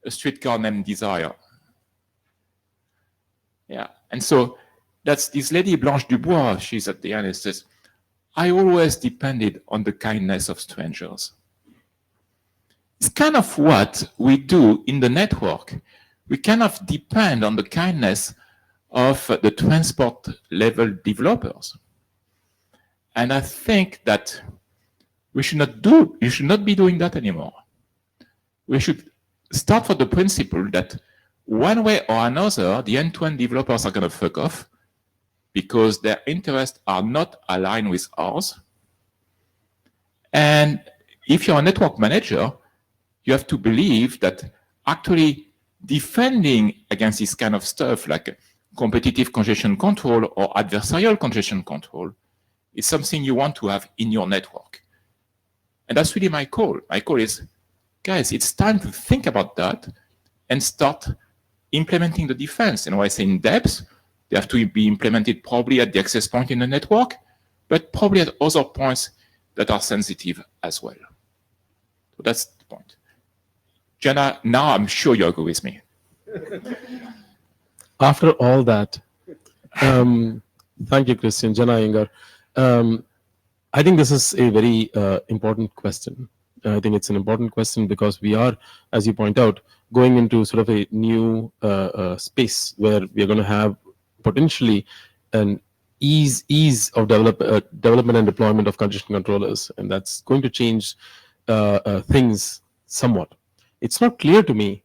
streetcar named Desire? Yeah, and so that's this lady Blanche Dubois. She's at the end. It says, I always depended on the kindness of strangers. It's kind of what we do in the network. We kind of depend on the kindness of the transport level developers. And I think that you should not be doing that anymore. We should start from the principle that one way or another, the end-to-end developers are going to fuck off because their interests are not aligned with ours. And if you're a network manager, you have to believe that actually defending against this kind of stuff like competitive congestion control or adversarial congestion control is something you want to have in your network. And that's really my call. My call is, guys, it's time to think about that and start implementing the defense. And when I say in depth, they have to be implemented probably at the access point in the network, but probably at other points that are sensitive as well. So that's the point. Jenna, now I'm sure you agree with me. After all that, thank you, Christian. Jenna Iyengar. I think this is a very important question. I think it's an important question because we are, as you point out, going into sort of a new space where we are going to have potentially an ease of development and deployment of congestion controllers, and that's going to change things somewhat. It's not clear to me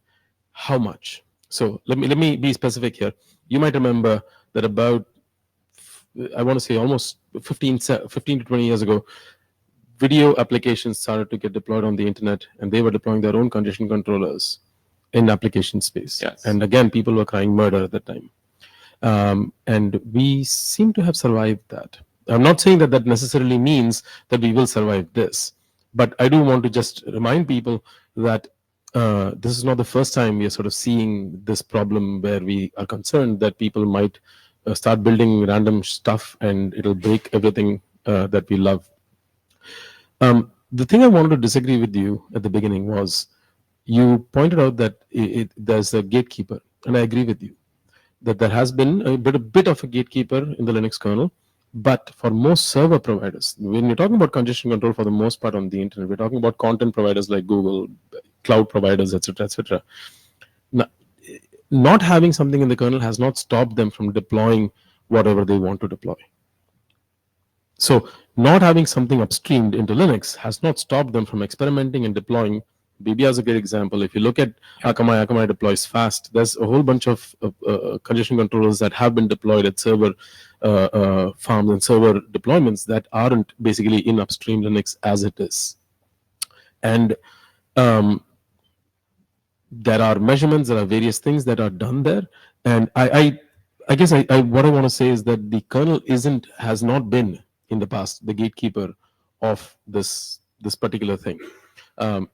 how much. So let me be specific here. You might remember that about, I want to say almost 15 to 20 years ago, video applications started to get deployed on the internet, and they were deploying their own congestion controllers in application space. Yes. And again, people were crying murder at that time. And we seem to have survived that. I'm not saying that that necessarily means that we will survive this, but I do want to just remind people that this is not the first time we are sort of seeing this problem where we are concerned that people might start building random stuff and it'll break everything that we love. The thing I wanted to disagree with you at the beginning was you pointed out that there's a gatekeeper, and I agree with you that there has been a bit of a gatekeeper in the Linux kernel. But for most server providers, when you're talking about congestion control for the most part on the internet, we're talking about content providers like Google, cloud providers, etc., etc. Not having something in the kernel has not stopped them from deploying whatever they want to deploy. So not having something upstreamed into Linux has not stopped them from experimenting and deploying. BBR is a great example. If you look at Akamai deploys fast. There's a whole bunch of congestion controllers that have been deployed at server farms and server deployments that aren't basically in upstream Linux as it is. And there are measurements, there are various things that are done there. And I guess what I want to say is that the kernel has not been in the past the gatekeeper of this particular thing.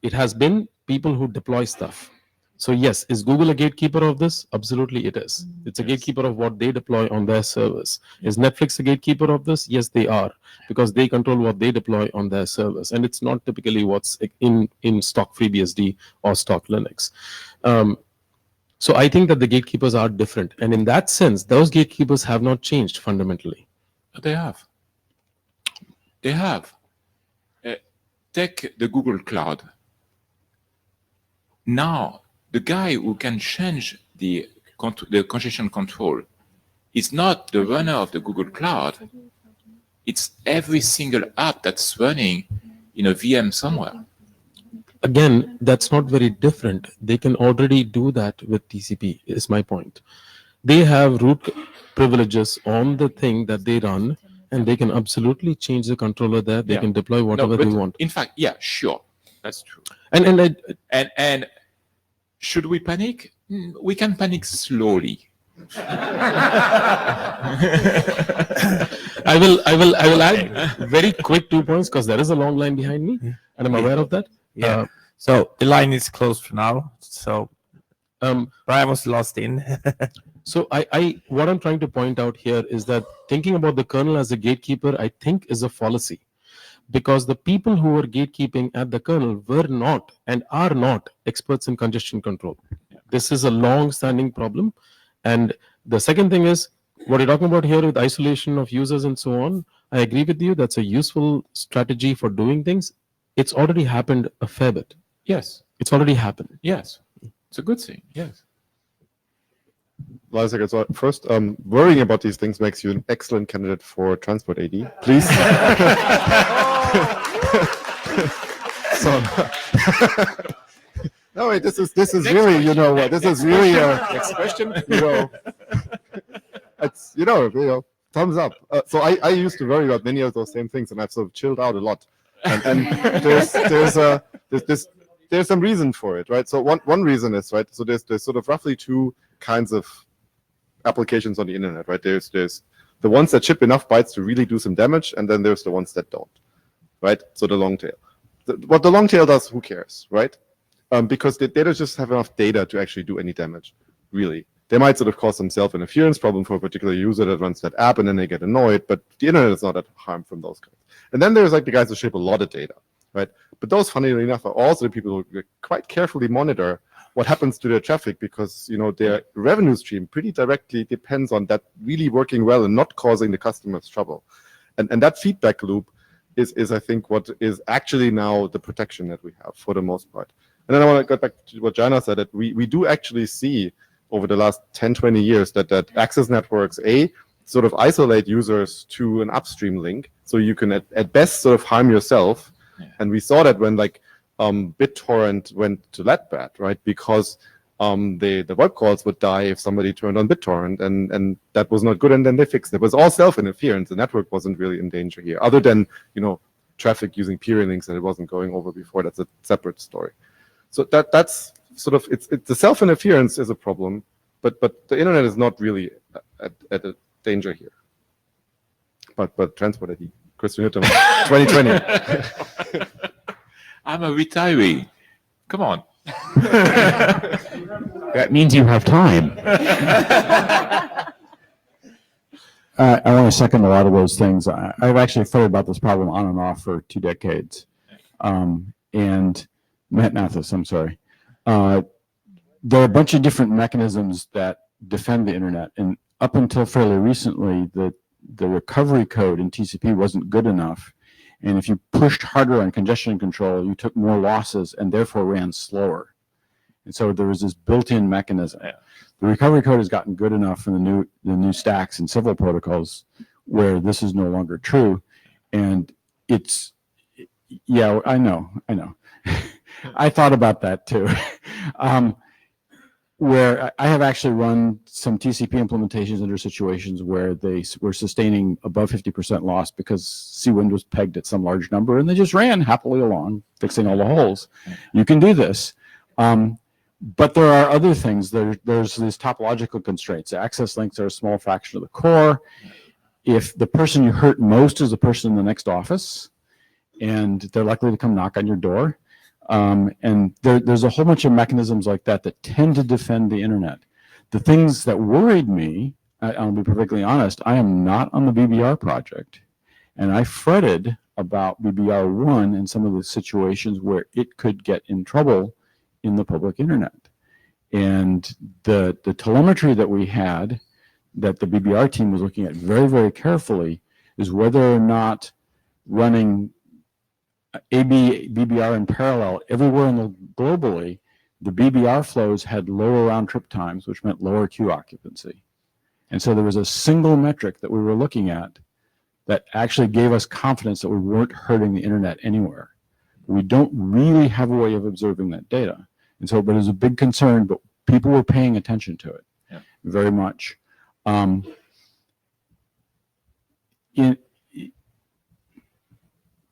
It has been people who deploy stuff. So yes, is Google a gatekeeper of this? Absolutely it is. It's a gatekeeper of what they deploy on their servers. Is Netflix a gatekeeper of this? Yes, they are, because they control what they deploy on their servers. And it's not typically what's in stock FreeBSD or stock Linux. So I think that the gatekeepers are different. And in that sense, those gatekeepers have not changed fundamentally. They have. They have. Take the Google Cloud. Now, the guy who can change the congestion control is not the runner of the Google Cloud. It's every single app that's running in a VM somewhere. Again, that's not very different. They can already do that with TCP, is my point. They have root privileges on the thing that they run, and they can absolutely change the controller there. They can deploy whatever they want. In fact, yeah, sure. That's true. And should we panic? We can panic slowly. I will add very quick 2 points because there is a long line behind me, and I'm aware of that. Yeah. So the line is closed for now. So Brian was lost in. So what I'm trying to point out here is that thinking about the kernel as a gatekeeper, I think, is a fallacy, because the people who were gatekeeping at the kernel were not and are not experts in congestion control. This is a long-standing problem. And the second thing is, what you're talking about here with isolation of users and so on, I agree with you. That's a useful strategy for doing things. It's already happened a fair bit. Yes. It's already happened. Yes. It's a good thing. Yes. Last second. So first, worrying about these things makes you an excellent candidate for transport AD. Please. So, no, wait. This is really, you know what? This is really next question. You know, it's thumbs up. So I used to worry about many of those same things, and I've sort of chilled out a lot. And there's some reason for it, right? So one reason is, right, so there's sort of roughly two kinds of applications on the internet, right? There's the ones that ship enough bytes to really do some damage, and then there's the ones that don't, right? So the long tail. What the long tail does, who cares, right? Because they don't just have enough data to actually do any damage, really. They might sort of cause some self-interference problem for a particular user that runs that app, and then they get annoyed, but the internet is not at harm from those guys. And then there's like the guys who ship a lot of data, right? But those, funnily enough, are also the people who quite carefully monitor what happens to their traffic, because their revenue stream pretty directly depends on that really working well and not causing the customers trouble. And that feedback loop is I think what is actually now the protection that we have for the most part. And then I want to get back to what Jana said, that we do actually see over the last 10, 20 years that access networks, sort of isolate users to an upstream link, so you can at best sort of harm yourself. Yeah. And we saw that when BitTorrent went to let bad, right? Because the web calls would die if somebody turned on BitTorrent, and that was not good, and then they fixed it. It was all self-interference. The network wasn't really in danger here, other than traffic using peering links that it wasn't going over before. That's a separate story. So that's sort of it's the self-interference is a problem, but the internet is not really at a danger here. But transport ID, Christian Hüttem, 2020. I'm a retiree. Come on. That means you have time. I want to second a lot of those things. I've actually thought about this problem on and off for 2 decades. And Mathis, I'm sorry. There are a bunch of different mechanisms that defend the internet. And up until fairly recently, the recovery code in TCP wasn't good enough. And if you pushed harder on congestion control, you took more losses and therefore ran slower. And so there was this built-in mechanism. Yeah. The recovery code has gotten good enough in the new stacks and several protocols where this is no longer true. And I know. I thought about that too. Where I have actually run some TCP implementations under situations where they were sustaining above 50% loss because CWIND was pegged at some large number, and they just ran happily along, fixing all the holes. You can do this. But there are other things. There's these topological constraints. Access links are a small fraction of the core. If the person you hurt most is the person in the next office, and they're likely to come knock on your door, and there's a whole bunch of mechanisms like that that tend to defend the internet. The things that worried me, I'll be perfectly honest, I am not on the BBR project. And I fretted about BBR1 and some of the situations where it could get in trouble in the public internet. And the telemetry that we had, that the BBR team was looking at very, very carefully, is whether or not running BBR in parallel everywhere globally, the BBR flows had lower round trip times, which meant lower queue occupancy. And so there was a single metric that we were looking at that actually gave us confidence that we weren't hurting the internet anywhere. We don't really have a way of observing that data. And so, but it was a big concern, but people were paying attention to it very much. I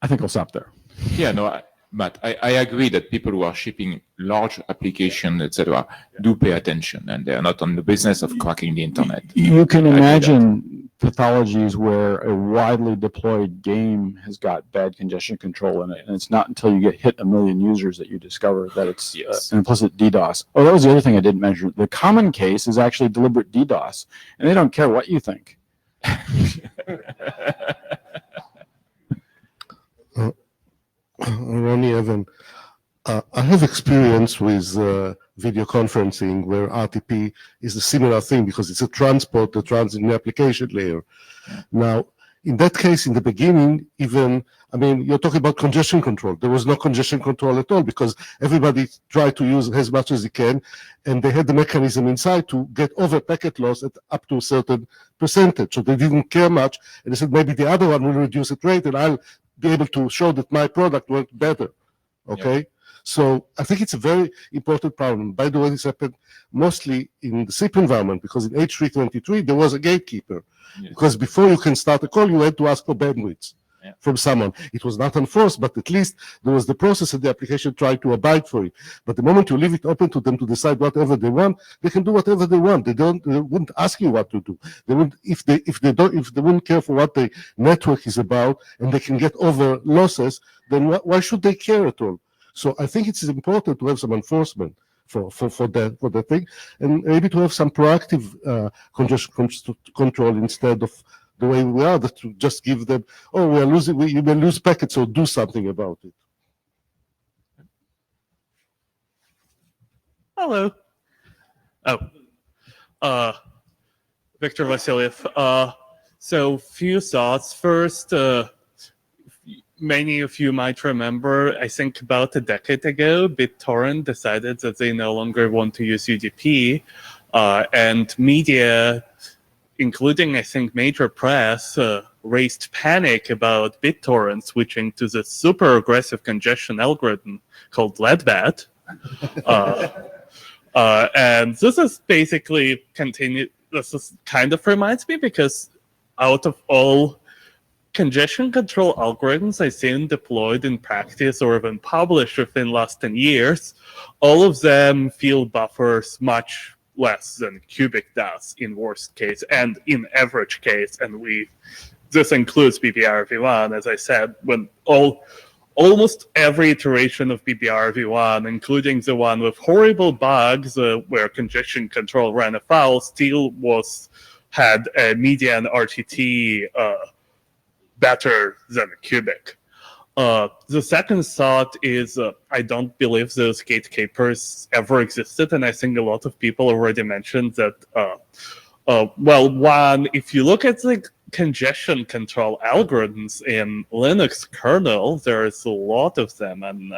think I'll stop there. Yeah, no, But I agree that people who are shipping large applications, etc., do pay attention, and they are not on the business of cracking the internet. You can I agree imagine pathologies where a widely deployed game has got bad congestion control in it, and it's not until you get hit 1 million users that you discover that it's an implicit DDoS. Oh, that was the other thing I didn't mention. The common case is actually deliberate DDoS, and they don't care what you think. Ronnie Evan, I have experience with video conferencing where RTP is a similar thing because it's a transport that runs in the application layer. Now, in that case, in the beginning, even, I mean, you're talking about congestion control. There was no congestion control at all because everybody tried to use as much as they can, and they had the mechanism inside to get over packet loss at up to a certain percentage. So they didn't care much, and they said maybe the other one will reduce it rate, and I'll be able to show that my product worked better. Okay? Yeah. So I think it's a very important problem. By the way, this happened mostly in the SIP environment because in H323 there was a gatekeeper. Yes. Because before you can start a call, you had to ask for bandwidth from someone. It was not enforced, but at least there was the process and the application tried to abide for it. But the moment you leave it open to them to decide whatever they want, they can do whatever they want. They wouldn't ask you what to do. They wouldn't, if they wouldn't care for what the network is about and they can get over losses, then why should they care at all? So I think it's important to have some enforcement for that thing, and maybe to have some proactive congestion control instead of the way we are, that to just give them, oh, we are losing, you may lose packets, so do something about it. Hello. Victor Vasiliev. So few thoughts. First, many of you might remember, I think about a decade ago, BitTorrent decided that they no longer want to use UDP, and media, including, I think, major press, raised panic about BitTorrent switching to the super aggressive congestion algorithm called LEDBAT. And this is basically this is kind of reminds me, because out of all congestion control algorithms I've seen deployed in practice or even published within the last 10 years, all of them field buffers much less than Cubic does in worst case and in average case. And this includes BBR-V1, as I said, when almost every iteration of BBR-V1, including the one with horrible bugs where congestion control ran afoul, still had a median RTT better than Cubic. The second thought is I don't believe those gatekeepers ever existed, and I think a lot of people already mentioned that, one, if you look at the congestion control algorithms in Linux kernel, there's a lot of them, and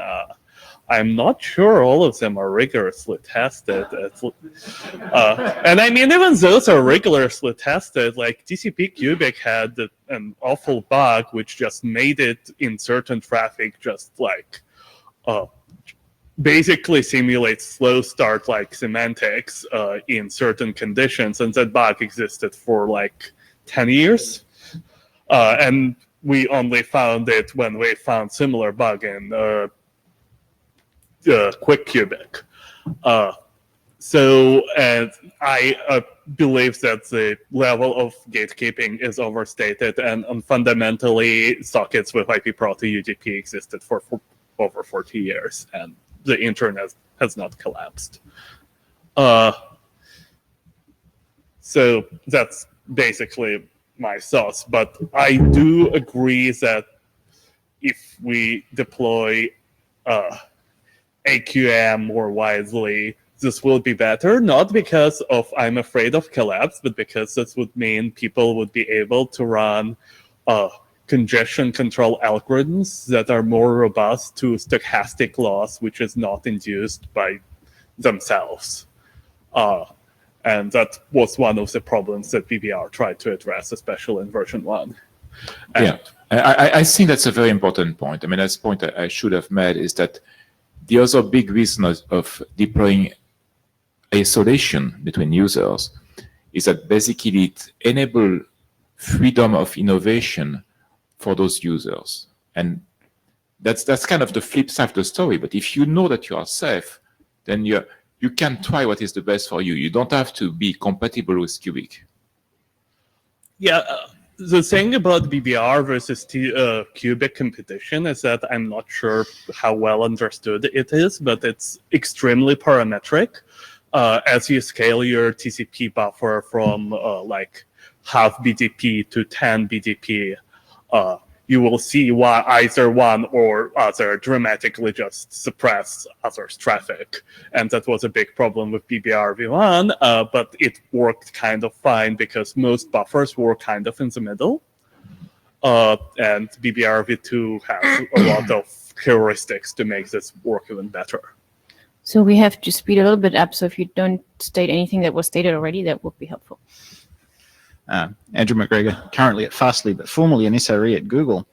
I'm not sure all of them are rigorously tested. And I mean, even those are rigorously tested. Like TCP Cubic had an awful bug which just made it in certain traffic just like basically simulates slow start like semantics in certain conditions, and that bug existed for like 10 years. And we only found it when we found similar bug in Quick Cubic. So I believe that the level of gatekeeping is overstated, and fundamentally sockets with IPPro to UDP existed for over 40 years, and the internet has not collapsed. So that's basically my thoughts, but I do agree that if we deploy AQM more widely, this will be better, not because of I'm afraid of collapse, but because this would mean people would be able to run congestion control algorithms that are more robust to stochastic loss, which is not induced by themselves. And that was one of the problems that BBR tried to address, especially in version 1. Yeah, I think that's a very important point. I mean, that's a point I should have made, is that the other big reason of deploying isolation between users is that basically it enables freedom of innovation for those users. And That's kind of the flip side of the story. But if you know that you are safe, then you can try what is the best for you. You don't have to be compatible with Cubic. Yeah, the thing about BBR versus Cubic competition is that I'm not sure how well understood it is, but it's extremely parametric. As you scale your TCP buffer from like half BGP to 10 BGP, you will see why either one or other dramatically just suppress others' traffic. And that was a big problem with BBR v1, but it worked kind of fine because most buffers were kind of in the middle. And BBR v2 has a lot of heuristics to make this work even better. So we have to speed a little bit up. So if you don't state anything that was stated already, that would be helpful. Andrew McGregor, currently at Fastly, but formerly an SRE at Google.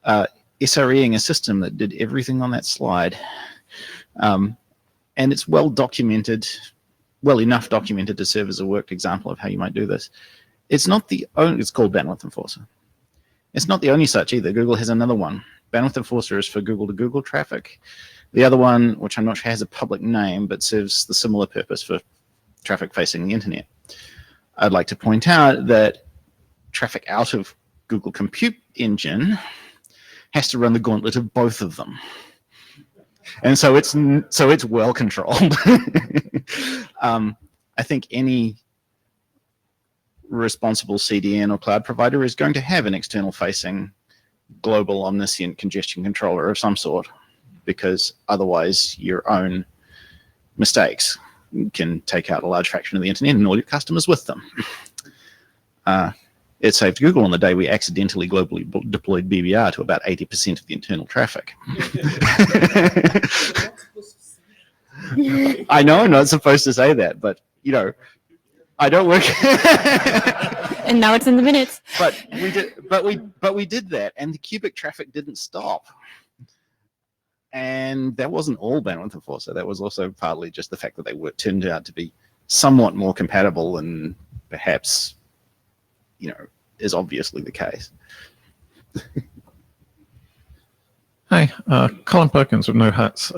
SREing a system that did everything on that slide. And it's well documented, well enough documented to serve as a worked example of how you might do this. It's not the only, it's called Bandwidth Enforcer. It's not the only such either. Google has another one. Bandwidth Enforcer is for Google to Google traffic. The other one, which I'm not sure has a public name, but serves the similar purpose for traffic facing the internet. I'd like to point out that traffic out of Google Compute Engine has to run the gauntlet of both of them. And so it's well controlled. I think any responsible CDN or cloud provider is going to have an external facing global omniscient congestion controller of some sort, because otherwise your own mistakes can take out a large fraction of the internet and all your customers with them. It saved Google on the day we accidentally globally deployed BBR to about 80% of the internal traffic. I know I'm not supposed to say that, but you know, I don't work. And now it's in the minutes. But we did that, and the cubic traffic didn't stop. And that wasn't all Bandwidth Enforcer. That was also partly just the fact that they turned out to be somewhat more compatible than perhaps, you know, is obviously the case. Hi, Colin Perkins with No Hats.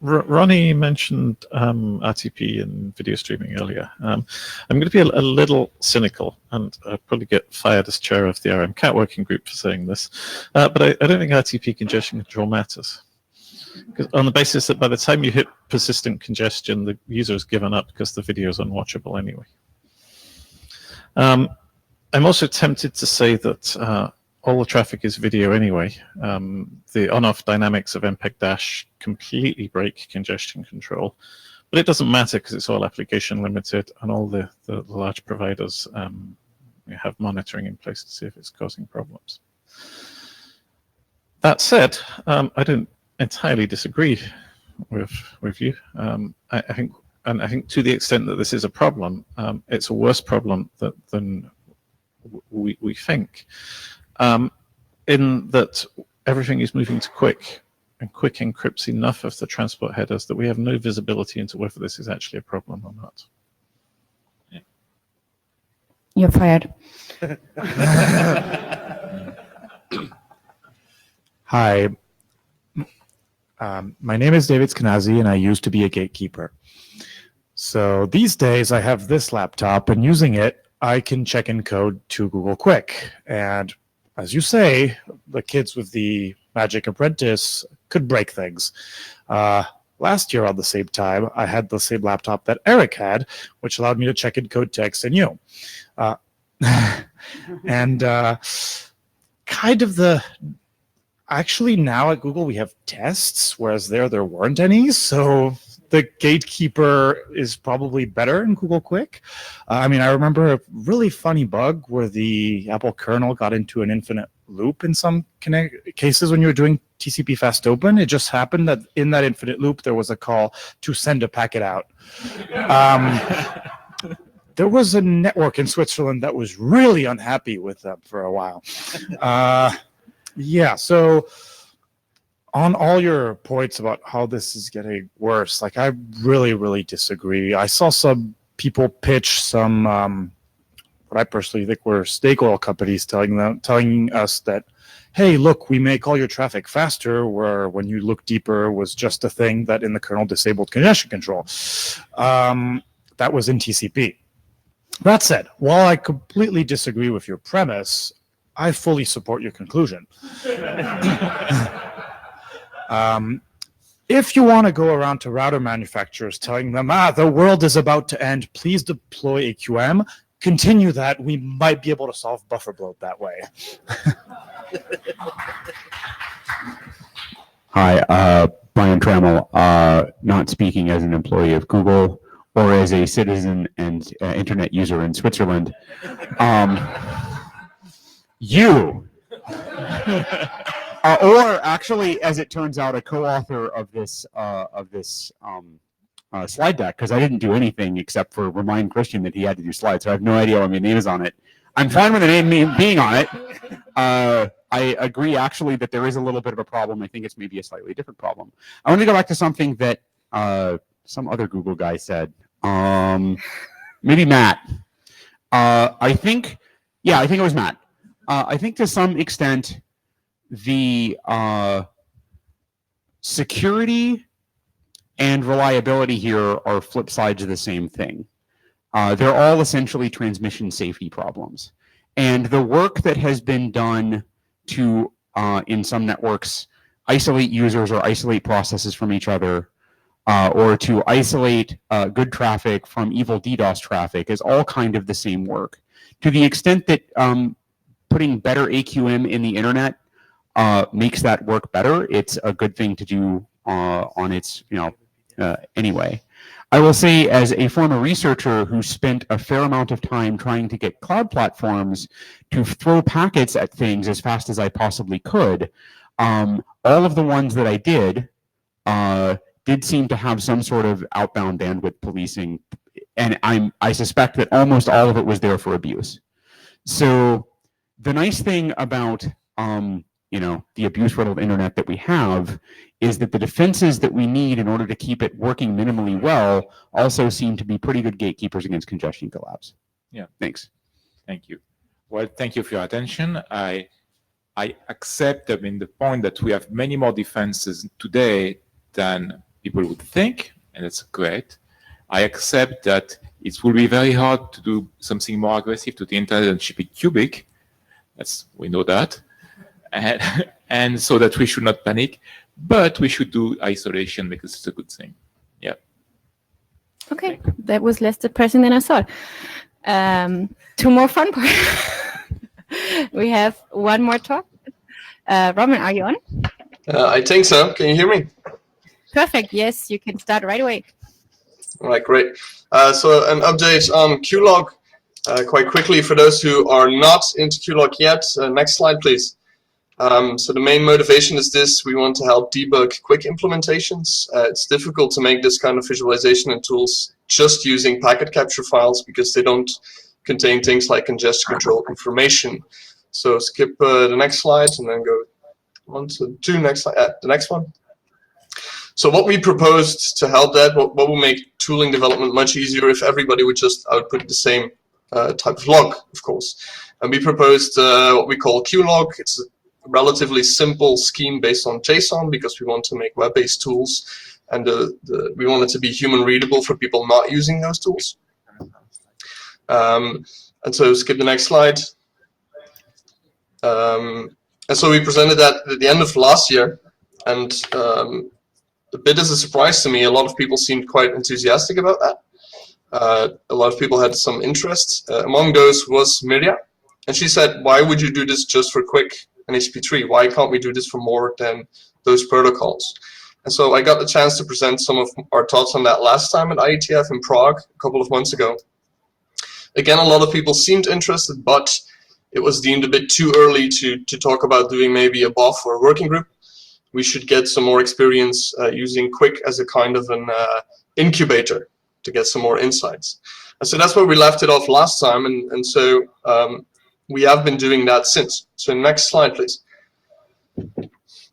Ronnie mentioned RTP and video streaming earlier. I'm going to be a little cynical, and I'll probably get fired as chair of the RMCAT working group for saying this, but I don't think RTP congestion control matters. Because on the basis that by the time you hit persistent congestion, the user has given up because the video is unwatchable anyway. I'm also tempted to say that all the traffic is video anyway. The on-off dynamics of MPEG- completely break congestion control, but it doesn't matter because it's all application limited, and all the large providers have monitoring in place to see if it's causing problems. That said, I don't entirely disagree with you. I think to the extent that this is a problem, it's a worse problem than we think. In that everything is moving to QUIC, and QUIC encrypts enough of the transport headers that we have no visibility into whether this is actually a problem or not. Yeah. You're fired. Hi. My name is David Skinazi, and I used to be a gatekeeper. So these days I have this laptop, and using it, I can check in code to Google QUIC. And as you say, the kids with the Magic Apprentice could break things. Last year on the same time, I had the same laptop that Eric had, which allowed me to check in code text and you. And kind of the... Actually, now at Google, we have tests, whereas there weren't any. So the gatekeeper is probably better in Google QUIC. I mean, I remember a really funny bug where the Apple kernel got into an infinite loop in some cases when you were doing TCP fast open. It just happened that in that infinite loop, there was a call to send a packet out. There was a network in Switzerland that was really unhappy with them for a while. Yeah, so on all your points about how this is getting worse, like I really disagree. I saw some people pitch some what I personally think were snake oil companies telling us that, hey, look, we make all your traffic faster, where when you look deeper was just a thing that in the kernel disabled congestion control. That was in TCP. That said, while I completely disagree with your premise, I fully support your conclusion. If you want to go around to router manufacturers telling them, the world is about to end, please deploy AQM, continue that. We might be able to solve buffer bloat that way. Hi, Brian Trammell, not speaking as an employee of Google or as a citizen and internet user in Switzerland. You, or actually, as it turns out, a co-author of this slide deck, because I didn't do anything except for remind Christian that he had to do slides, so I have no idea why my name is on it. I'm fine with the name being on it. I agree, actually, that there is a little bit of a problem. I think it's maybe a slightly different problem. I want to go back to something that some other Google guy said. Maybe Matt. I think it was Matt. I think to some extent, the security and reliability here are flip sides of the same thing. They're all essentially transmission safety problems. And the work that has been done to, in some networks, isolate users or isolate processes from each other, or to isolate good traffic from evil DDoS traffic is all kind of the same work. To the extent that putting better AQM in the internet makes that work better, it's a good thing to do on its, anyway. I will say, as a former researcher who spent a fair amount of time trying to get cloud platforms to throw packets at things as fast as I possibly could, all of the ones that I did seem to have some sort of outbound bandwidth policing, and I suspect that almost all of it was there for abuse. So the nice thing about the abuse-riddled internet that we have is that the defenses that we need in order to keep it working minimally well also seem to be pretty good gatekeepers against congestion collapse. Yeah. Thanks. Thank you. Well, thank you for your attention. I accept, the point that we have many more defenses today than people would think, and that's great. I accept that it will be very hard to do something more aggressive to the internet than ship it cubic. We know that. And so that we should not panic, but we should do isolation because it's a good thing. Yeah. Okay, that was less depressing than I thought. Two more fun parts. We have one more talk. Roman, are you on? I think so. Can you hear me? Perfect. Yes, you can start right away. All right, great. So an update on QLog quite quickly for those who are not into QLog yet. Next slide, please. So the main motivation is this: we want to help debug quick implementations. It's difficult to make this kind of visualization in tools just using packet capture files because they don't contain things like congestion control information. So skip the next slide and then go on to the next one. So what we proposed to help that, what will make tooling development much easier if everybody would just output the same type of log, of course. And we proposed what we call QLog. It's a relatively simple scheme based on JSON because we want to make web-based tools, and we want it to be human readable for people not using those tools. And so skip the next slide. And so we presented that at the end of last year, and a bit as a surprise to me, a lot of people seemed quite enthusiastic about that. A lot of people had some interest. Among those was Mirja, and she said, why would you do this just for Quick and HTTP3? Why can't we do this for more than those protocols? And so I got the chance to present some of our thoughts on that last time at IETF in Prague a couple of months ago. Again, a lot of people seemed interested, but it was deemed a bit too early to talk about doing maybe a BOF or a working group. We should get some more experience using Quick as a kind of an incubator to get some more insights. And so that's where we left it off last time, and so we have been doing that since. So next slide, please.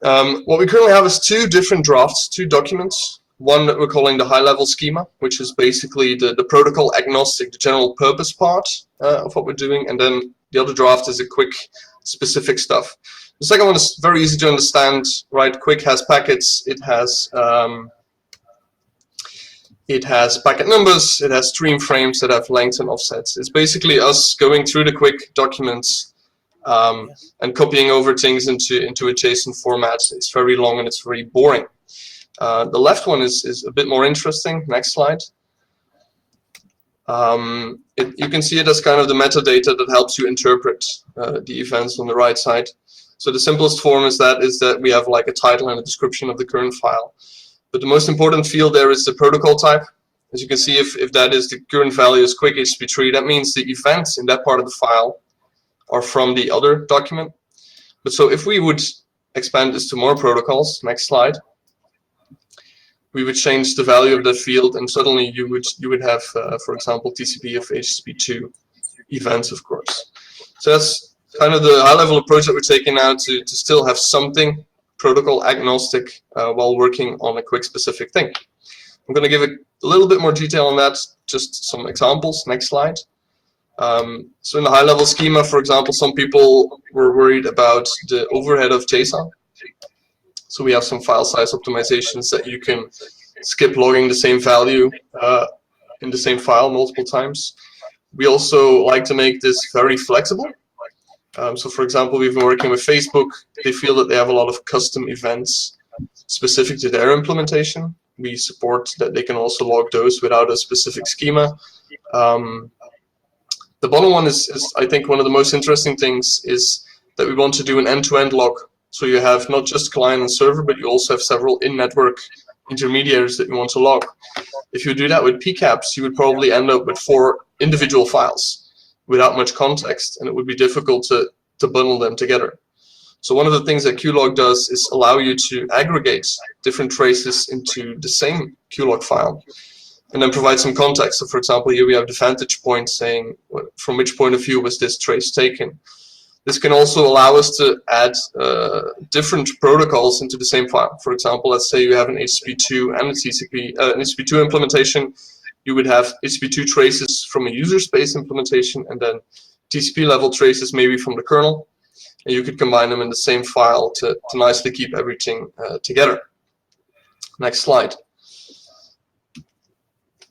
What we currently have is two different drafts, two documents. One that we're calling the high-level schema, which is basically the protocol agnostic, the general purpose part of what we're doing, and then the other draft is a quick specific stuff. The second one is very easy to understand, right? Quick has packets, it has packet numbers, it has stream frames that have lengths and offsets. It's basically us going through the Quick documents and copying over things into a JSON format. It's very long and it's very boring. The left one is a bit more interesting. Next slide. You can see it as kind of the metadata that helps you interpret the events on the right side. So the simplest form is that we have like a title and a description of the current file. But the most important field there is the protocol type. As you can see, if that is the current value is quick HTTP3, that means the events in that part of the file are from the other document. But so if we would expand this to more protocols, next slide, we would change the value of that field, and suddenly you would have, for example, TCP of HTTP2 events, of course. So that's kind of the high-level approach that we're taking now to still have something protocol agnostic while working on a quick specific thing. I'm going to give a little bit more detail on that, just some examples. Next slide. So in the high-level schema, for example, some people were worried about the overhead of JSON. So we have some file size optimizations that you can skip logging the same value in the same file multiple times. We also like to make this very flexible. So for example, we've been working with Facebook. They feel that they have a lot of custom events specific to their implementation. We support that they can also log those without a specific schema. The bottom one is I think one of the most interesting things is that we want to do an end-to-end log. So you have not just client and server, but you also have several in-network intermediaries that you want to log. If you do that with PCAPs, you would probably end up with 4 individual files without much context, and it would be difficult to bundle them together. So one of the things that QLog does is allow you to aggregate different traces into the same QLog file and then provide some context. So for example, here we have the vantage point saying from which point of view was this trace taken. This can also allow us to add different protocols into the same file. For example, let's say you have an HTTP2 and a TCP, an HTTP2 implementation. You would have HTTP2 traces from a user space implementation and then TCP level traces maybe from the kernel. And you could combine them in the same file to nicely keep everything together. Next slide.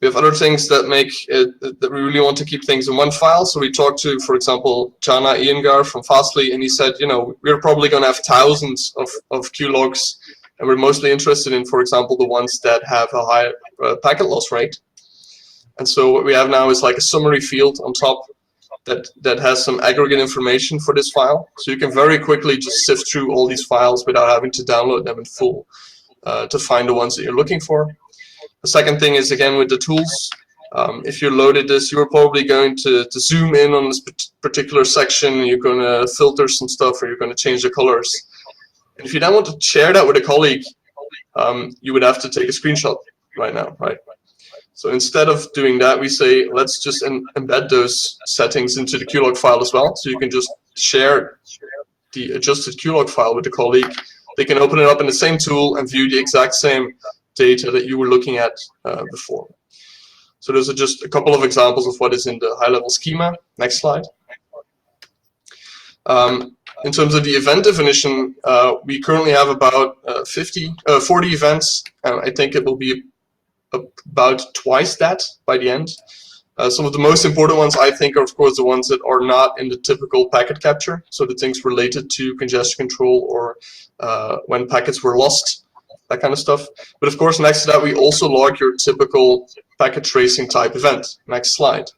We have other things that make it, that we really want to keep things in one file. So we talked to, for example, Jana Iyengar from Fastly, and he said, you know, we're probably going to have thousands of QLogs, and we're mostly interested in, for example, the ones that have a high packet loss rate. And so what we have now is like a summary field on top that has some aggregate information for this file. So you can very quickly just sift through all these files without having to download them in full to find the ones that you're looking for. The second thing is, again, with the tools, if you loaded this, you're probably going to zoom in on this particular section, you're going to filter some stuff, or you're going to change the colors. And if you then want to share that with a colleague, you would have to take a screenshot right now, right? So instead of doing that, we say, let's just embed those settings into the QLog file as well. So you can just share the adjusted QLog file with a colleague. They can open it up in the same tool and view the exact same data that you were looking at before. So those are just a couple of examples of what is in the high-level schema. Next slide. In terms of the event definition, we currently have about 40 events. I think it will be about twice that by the end. Some of the most important ones, I think, are of course the ones that are not in the typical packet capture, so the things related to congestion control or when packets were lost, that kind of stuff. But of course, next to that, we also log your typical packet tracing type event. Next slide.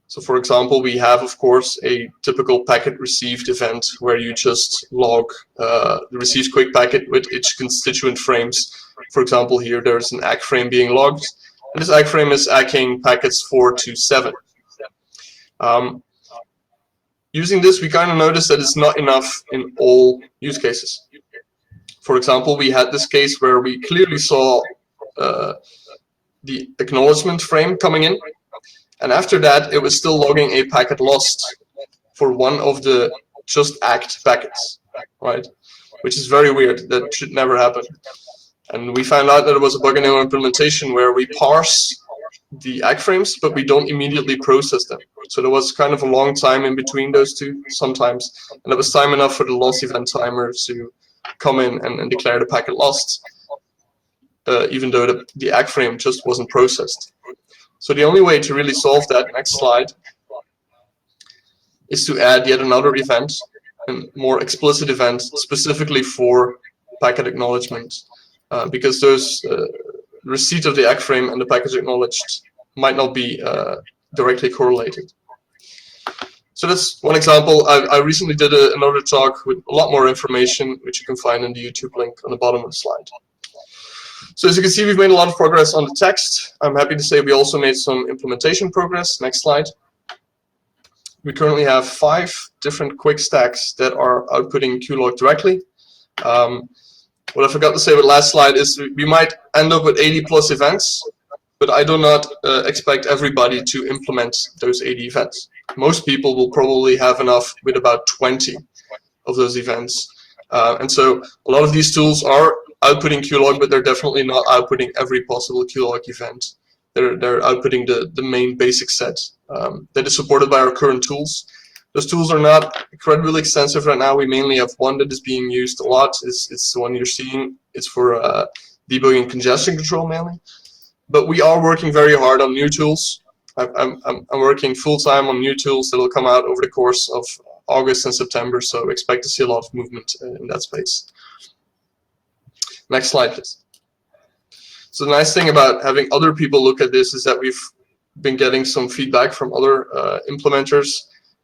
So for example, we have, of course, a typical packet received event where you just log the received quick packet with its constituent frames. For example, here there's an ACK frame being logged, and this ACK frame is ACKing packets 4 to 7. Using this, we kind of notice that it's not enough in all use cases. For example, we had this case where we clearly saw the acknowledgement frame coming in, and after that, it was still logging a packet lost for one of the just ACKed packets, right? Which is very weird. That should never happen. And we found out that there was a bug in our implementation where we parse the ACK frames, but we don't immediately process them. So there was kind of a long time in between those two sometimes, and it was time enough for the loss event timer to come in and declare the packet lost, even though the ACK frame just wasn't processed. So the only way to really solve that, next slide, is to add yet another event, a more explicit event specifically for packet acknowledgement, because those receipt of the ACK frame and the package acknowledged might not be directly correlated. So that's one example. I recently did another talk with a lot more information, which you can find in the YouTube link on the bottom of the slide. So as you can see, we've made a lot of progress on the text. I'm happy to say we also made some implementation progress. Next slide. We currently have 5 different quick stacks that are outputting QLog directly. What I forgot to say with last slide is we might end up with 80+ events, but I do not expect everybody to implement those 80 events. Most people will probably have enough with about 20 of those events. And so a lot of these tools are outputting QLog, but they're definitely not outputting every possible QLog event. They're outputting the main basic set that is supported by our current tools. Those tools are not incredibly extensive right now. We mainly have one that is being used a lot. It's the one you're seeing. It's for debugging congestion control mainly. But we are working very hard on new tools. I'm working full-time on new tools that will come out over the course of August and September, so expect to see a lot of movement in that space. Next slide, please. So the nice thing about having other people look at this is that we've been getting some feedback from other implementers.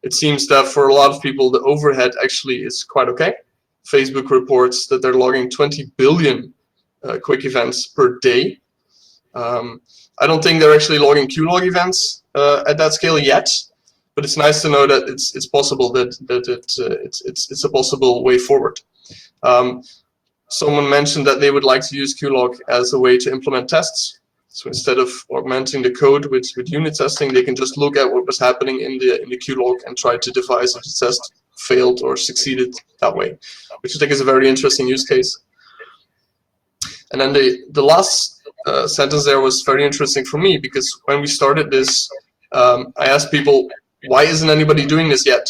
It seems that for a lot of people, the overhead actually is quite okay. Facebook reports that they're logging 20 billion quick events per day. I don't think they're actually logging QLog events at that scale yet, but it's nice to know that it's possible that it's a possible way forward. Someone mentioned that they would like to use QLog as a way to implement tests. So instead of augmenting the code with unit testing, they can just look at what was happening in the QLog and try to devise if the test failed or succeeded that way, which I think is a very interesting use case. And then the last sentence there was very interesting for me, because when we started this, I asked people, why isn't anybody doing this yet?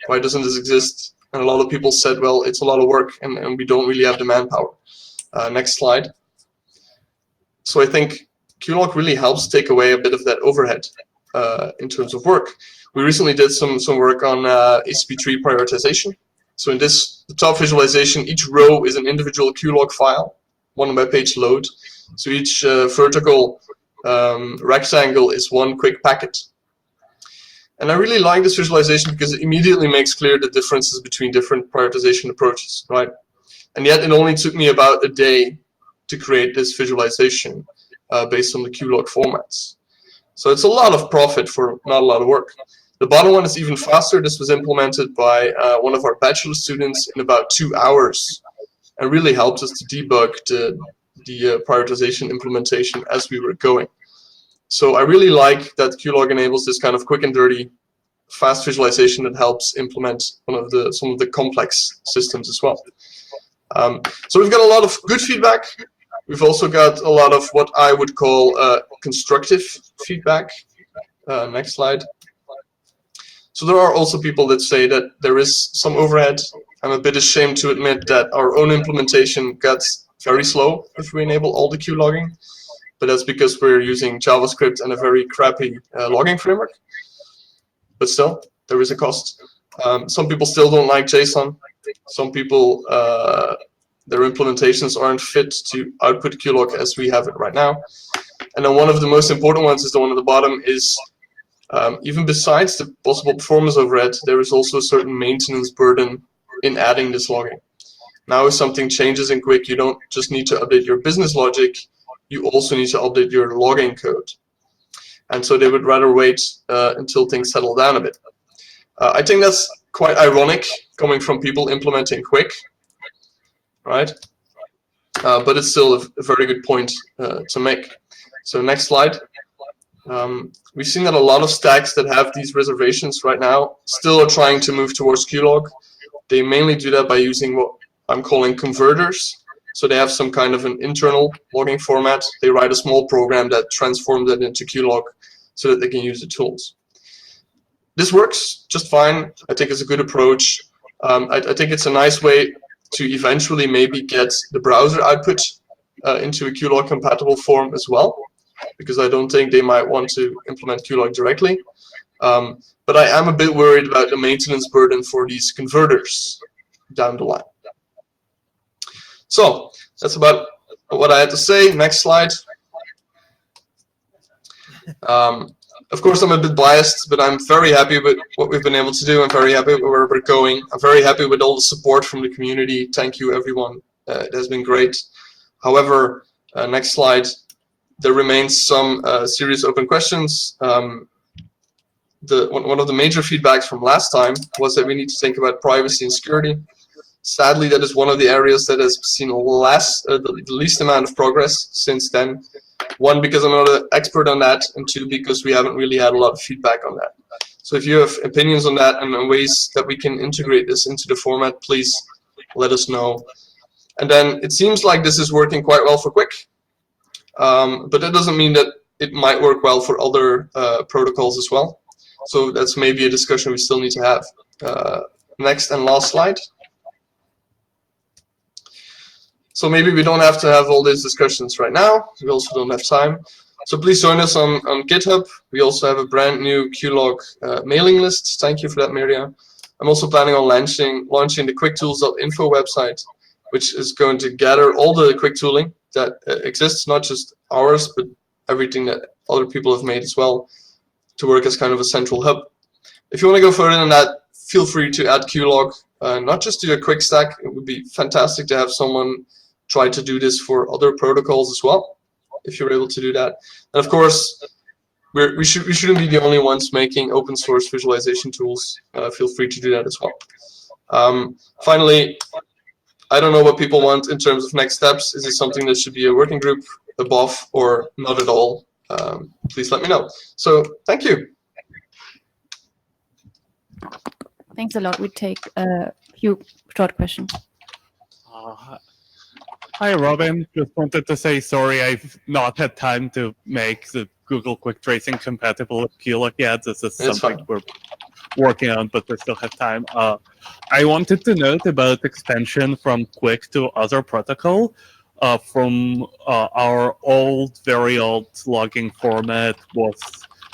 Why doesn't this exist? And a lot of people said, well, it's a lot of work and we don't really have the manpower. Next slide. So I think QLog really helps take away a bit of that overhead in terms of work. We recently did some work on ACP3 prioritization. So in this, the top visualization, each row is an individual QLog file, one web page load. So each vertical rectangle is one quick packet. And I really like this visualization because it immediately makes clear the differences between different prioritization approaches, right? And yet it only took me about a day to create this visualization based on the QLog formats. So it's a lot of profit for not a lot of work. The bottom one is even faster. This was implemented by one of our bachelor students in about 2 hours and really helped us to debug the prioritization implementation as we were going. So I really like that QLog enables this kind of quick and dirty, fast visualization that helps implement some of the complex systems as well. So we've got a lot of good feedback. We've also got a lot of what I would call constructive feedback. Next slide. So there are also people that say that there is some overhead. I'm a bit ashamed to admit that our own implementation got very slow if we enable all the Q logging, but that's because we're using JavaScript and a very crappy logging framework. But still, there is a cost. Some people still don't like JSON. Some people, their implementations aren't fit to output QLog as we have it right now. And then one of the most important ones is the one at the bottom is, even besides the possible performance overhead, there is also a certain maintenance burden in adding this logging. Now if something changes in Quick, you don't just need to update your business logic, you also need to update your logging code. And so they would rather wait until things settle down a bit. I think that's quite ironic coming from people implementing Quick, right? But it's still a very good point to make. So next slide. We've seen that a lot of stacks that have these reservations right now still are trying to move towards QLog. They mainly do that by using what I'm calling converters. So they have some kind of an internal logging format. They write a small program that transforms it into QLog so that they can use the tools. this works just fine. I think it's a good approach. I think it's a nice way to eventually maybe get the browser output into a QLog compatible form as well, because I don't think they might want to implement QLog directly. But I am a bit worried about the maintenance burden for these converters down the line. So that's about what I had to say. Next slide. Of course, I'm a bit biased, but I'm very happy with what we've been able to do. I'm very happy with where we're going. I'm very happy with all the support from the community. Thank you, everyone. It has been great. However, next slide. There remains some serious open questions. One of the major feedbacks from last time was that we need to think about privacy and security. Sadly, that is one of the areas that has seen the least amount of progress since then. One, because I'm not an expert on that, and two, because we haven't really had a lot of feedback on that. So if you have opinions on that and ways that we can integrate this into the format, please let us know. And then it seems like this is working quite well for Quick, but that doesn't mean that it might work well for other protocols as well. So that's maybe a discussion we still need to have. Next and last slide. So maybe we don't have to have all these discussions right now. We also don't have time. So please join us on GitHub. We also have a brand new QLog mailing list. Thank you for that, Maria. I'm also planning on launching the quicktools.info website, which is going to gather all the quick tooling that exists, not just ours, but everything that other people have made as well, to work as kind of a central hub. If you want to go further than that, feel free to add QLog, not just to your Quick stack. It would be fantastic to have someone try to do this for other protocols as well, if you're able to do that. And of course, we shouldn't be the only ones making open source visualization tools. Feel free to do that as well. Finally, I don't know what people want in terms of next steps. Is it something that should be a working group above or not at all? Please let me know. So thank you. Thanks a lot. We take a few short questions. Hi, Robin. Just wanted to say sorry I've not had time to make the Google Quick Tracing compatible with QLog yet. This is something we're working on, but we still have time. I wanted to note about extension from Quick to other protocol. From our very old logging format was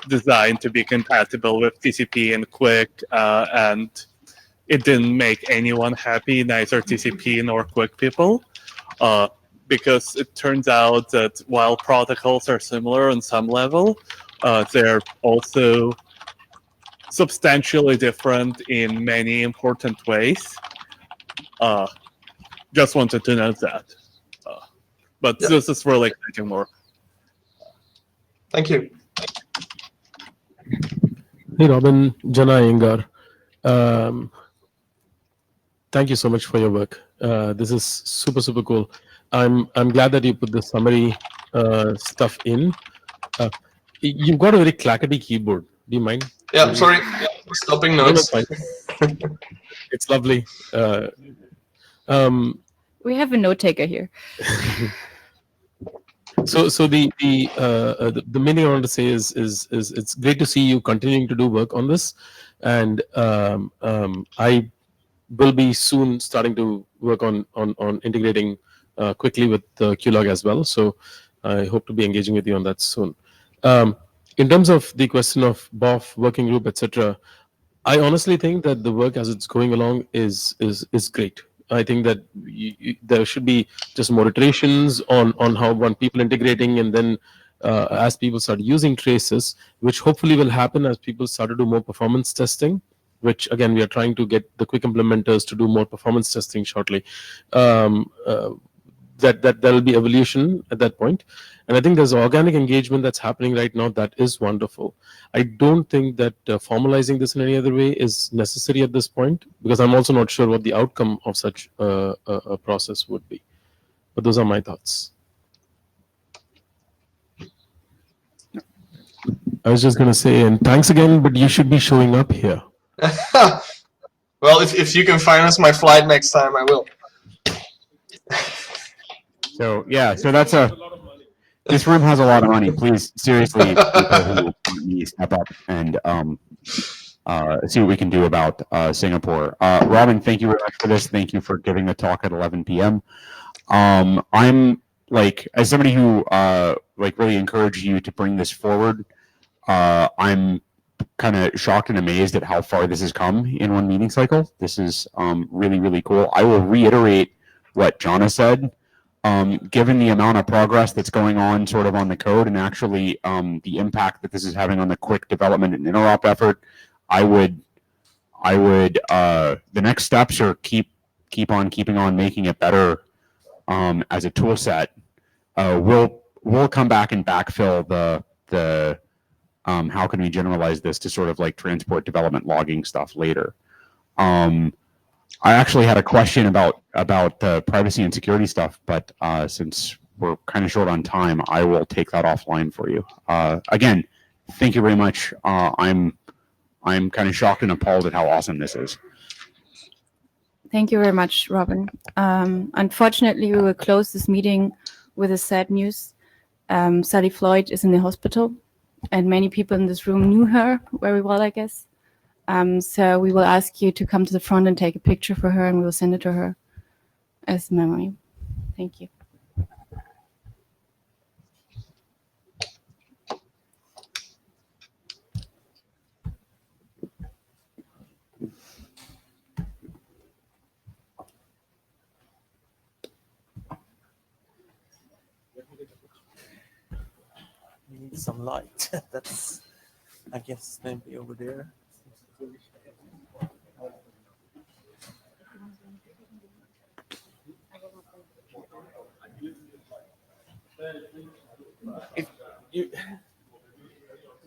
designed to be compatible with TCP and Quick, and it didn't make anyone happy, neither TCP nor Quick people. Because it turns out that while protocols are similar on some level, they're also substantially different in many important ways. Just wanted to note that. But this is really exciting work. Thank you. Hey, Robin, Jana Iyengar. Thank you so much for your work. This is super, super cool. I'm glad that you put the summary stuff in. You've got a very clackety keyboard. Do you mind? Yeah, I'm sorry. Stopping notes. No, it's lovely. We have a note taker here. So the main thing I want to say is it's great to see you continuing to do work on this, and I will be soon starting to work on integrating quickly with QLog as well. So I hope to be engaging with you on that soon. In terms of the question of BOF, working group, etc., I honestly think that the work as it's going along is great. I think that there should be just more iterations on how one people integrating, and then as people start using traces, which hopefully will happen as people start to do more performance testing, which again we are trying to get the quick implementers to do more performance testing shortly. That there will be evolution at that point. And I think there's organic engagement that's happening right now that is wonderful. I don't think that formalizing this in any other way is necessary at this point, because I'm also not sure what the outcome of such a process would be. But those are my thoughts. I was just going to say, and thanks again, but you should be showing up here. Well, if you can finance my flight next time, I will. So yeah, so that's this room has a lot of money. Please, seriously, people who need to step up and see what we can do about Singapore. Robin, thank you very much for this. Thank you for giving the talk at 11 p.m. I'm like, as somebody who like really encouraged you to bring this forward, I'm kind of shocked and amazed at how far this has come in one meeting cycle. This is really, really cool. I will reiterate what Jonna said. Given the amount of progress that's going on sort of on the code and actually the impact that this is having on the quick development and interop effort, I would the next steps are keep on keeping on making it better as a tool set. We'll come back and backfill the how can we generalize this to sort of like transport development logging stuff later. I actually had a question about the privacy and security stuff, but since we're kind of short on time, I will take that offline for you. Again, thank you very much. I'm kind of shocked and appalled at how awesome this is. Thank you very much, Robin. Unfortunately, we will close this meeting with a sad news. Sally Floyd is in the hospital, and many people in this room knew her very well, I guess. So we will ask you to come to the front and take a picture for her, and we will send it to her as a memory. Thank you. We need some light. That's, I guess, maybe over there. If you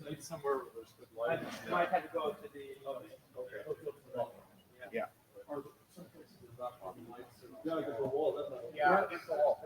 need somewhere where there's good light, you might have to go to the lobby. Yeah. Or some places there's not lights. Yeah, against the wall. Yeah, against the wall.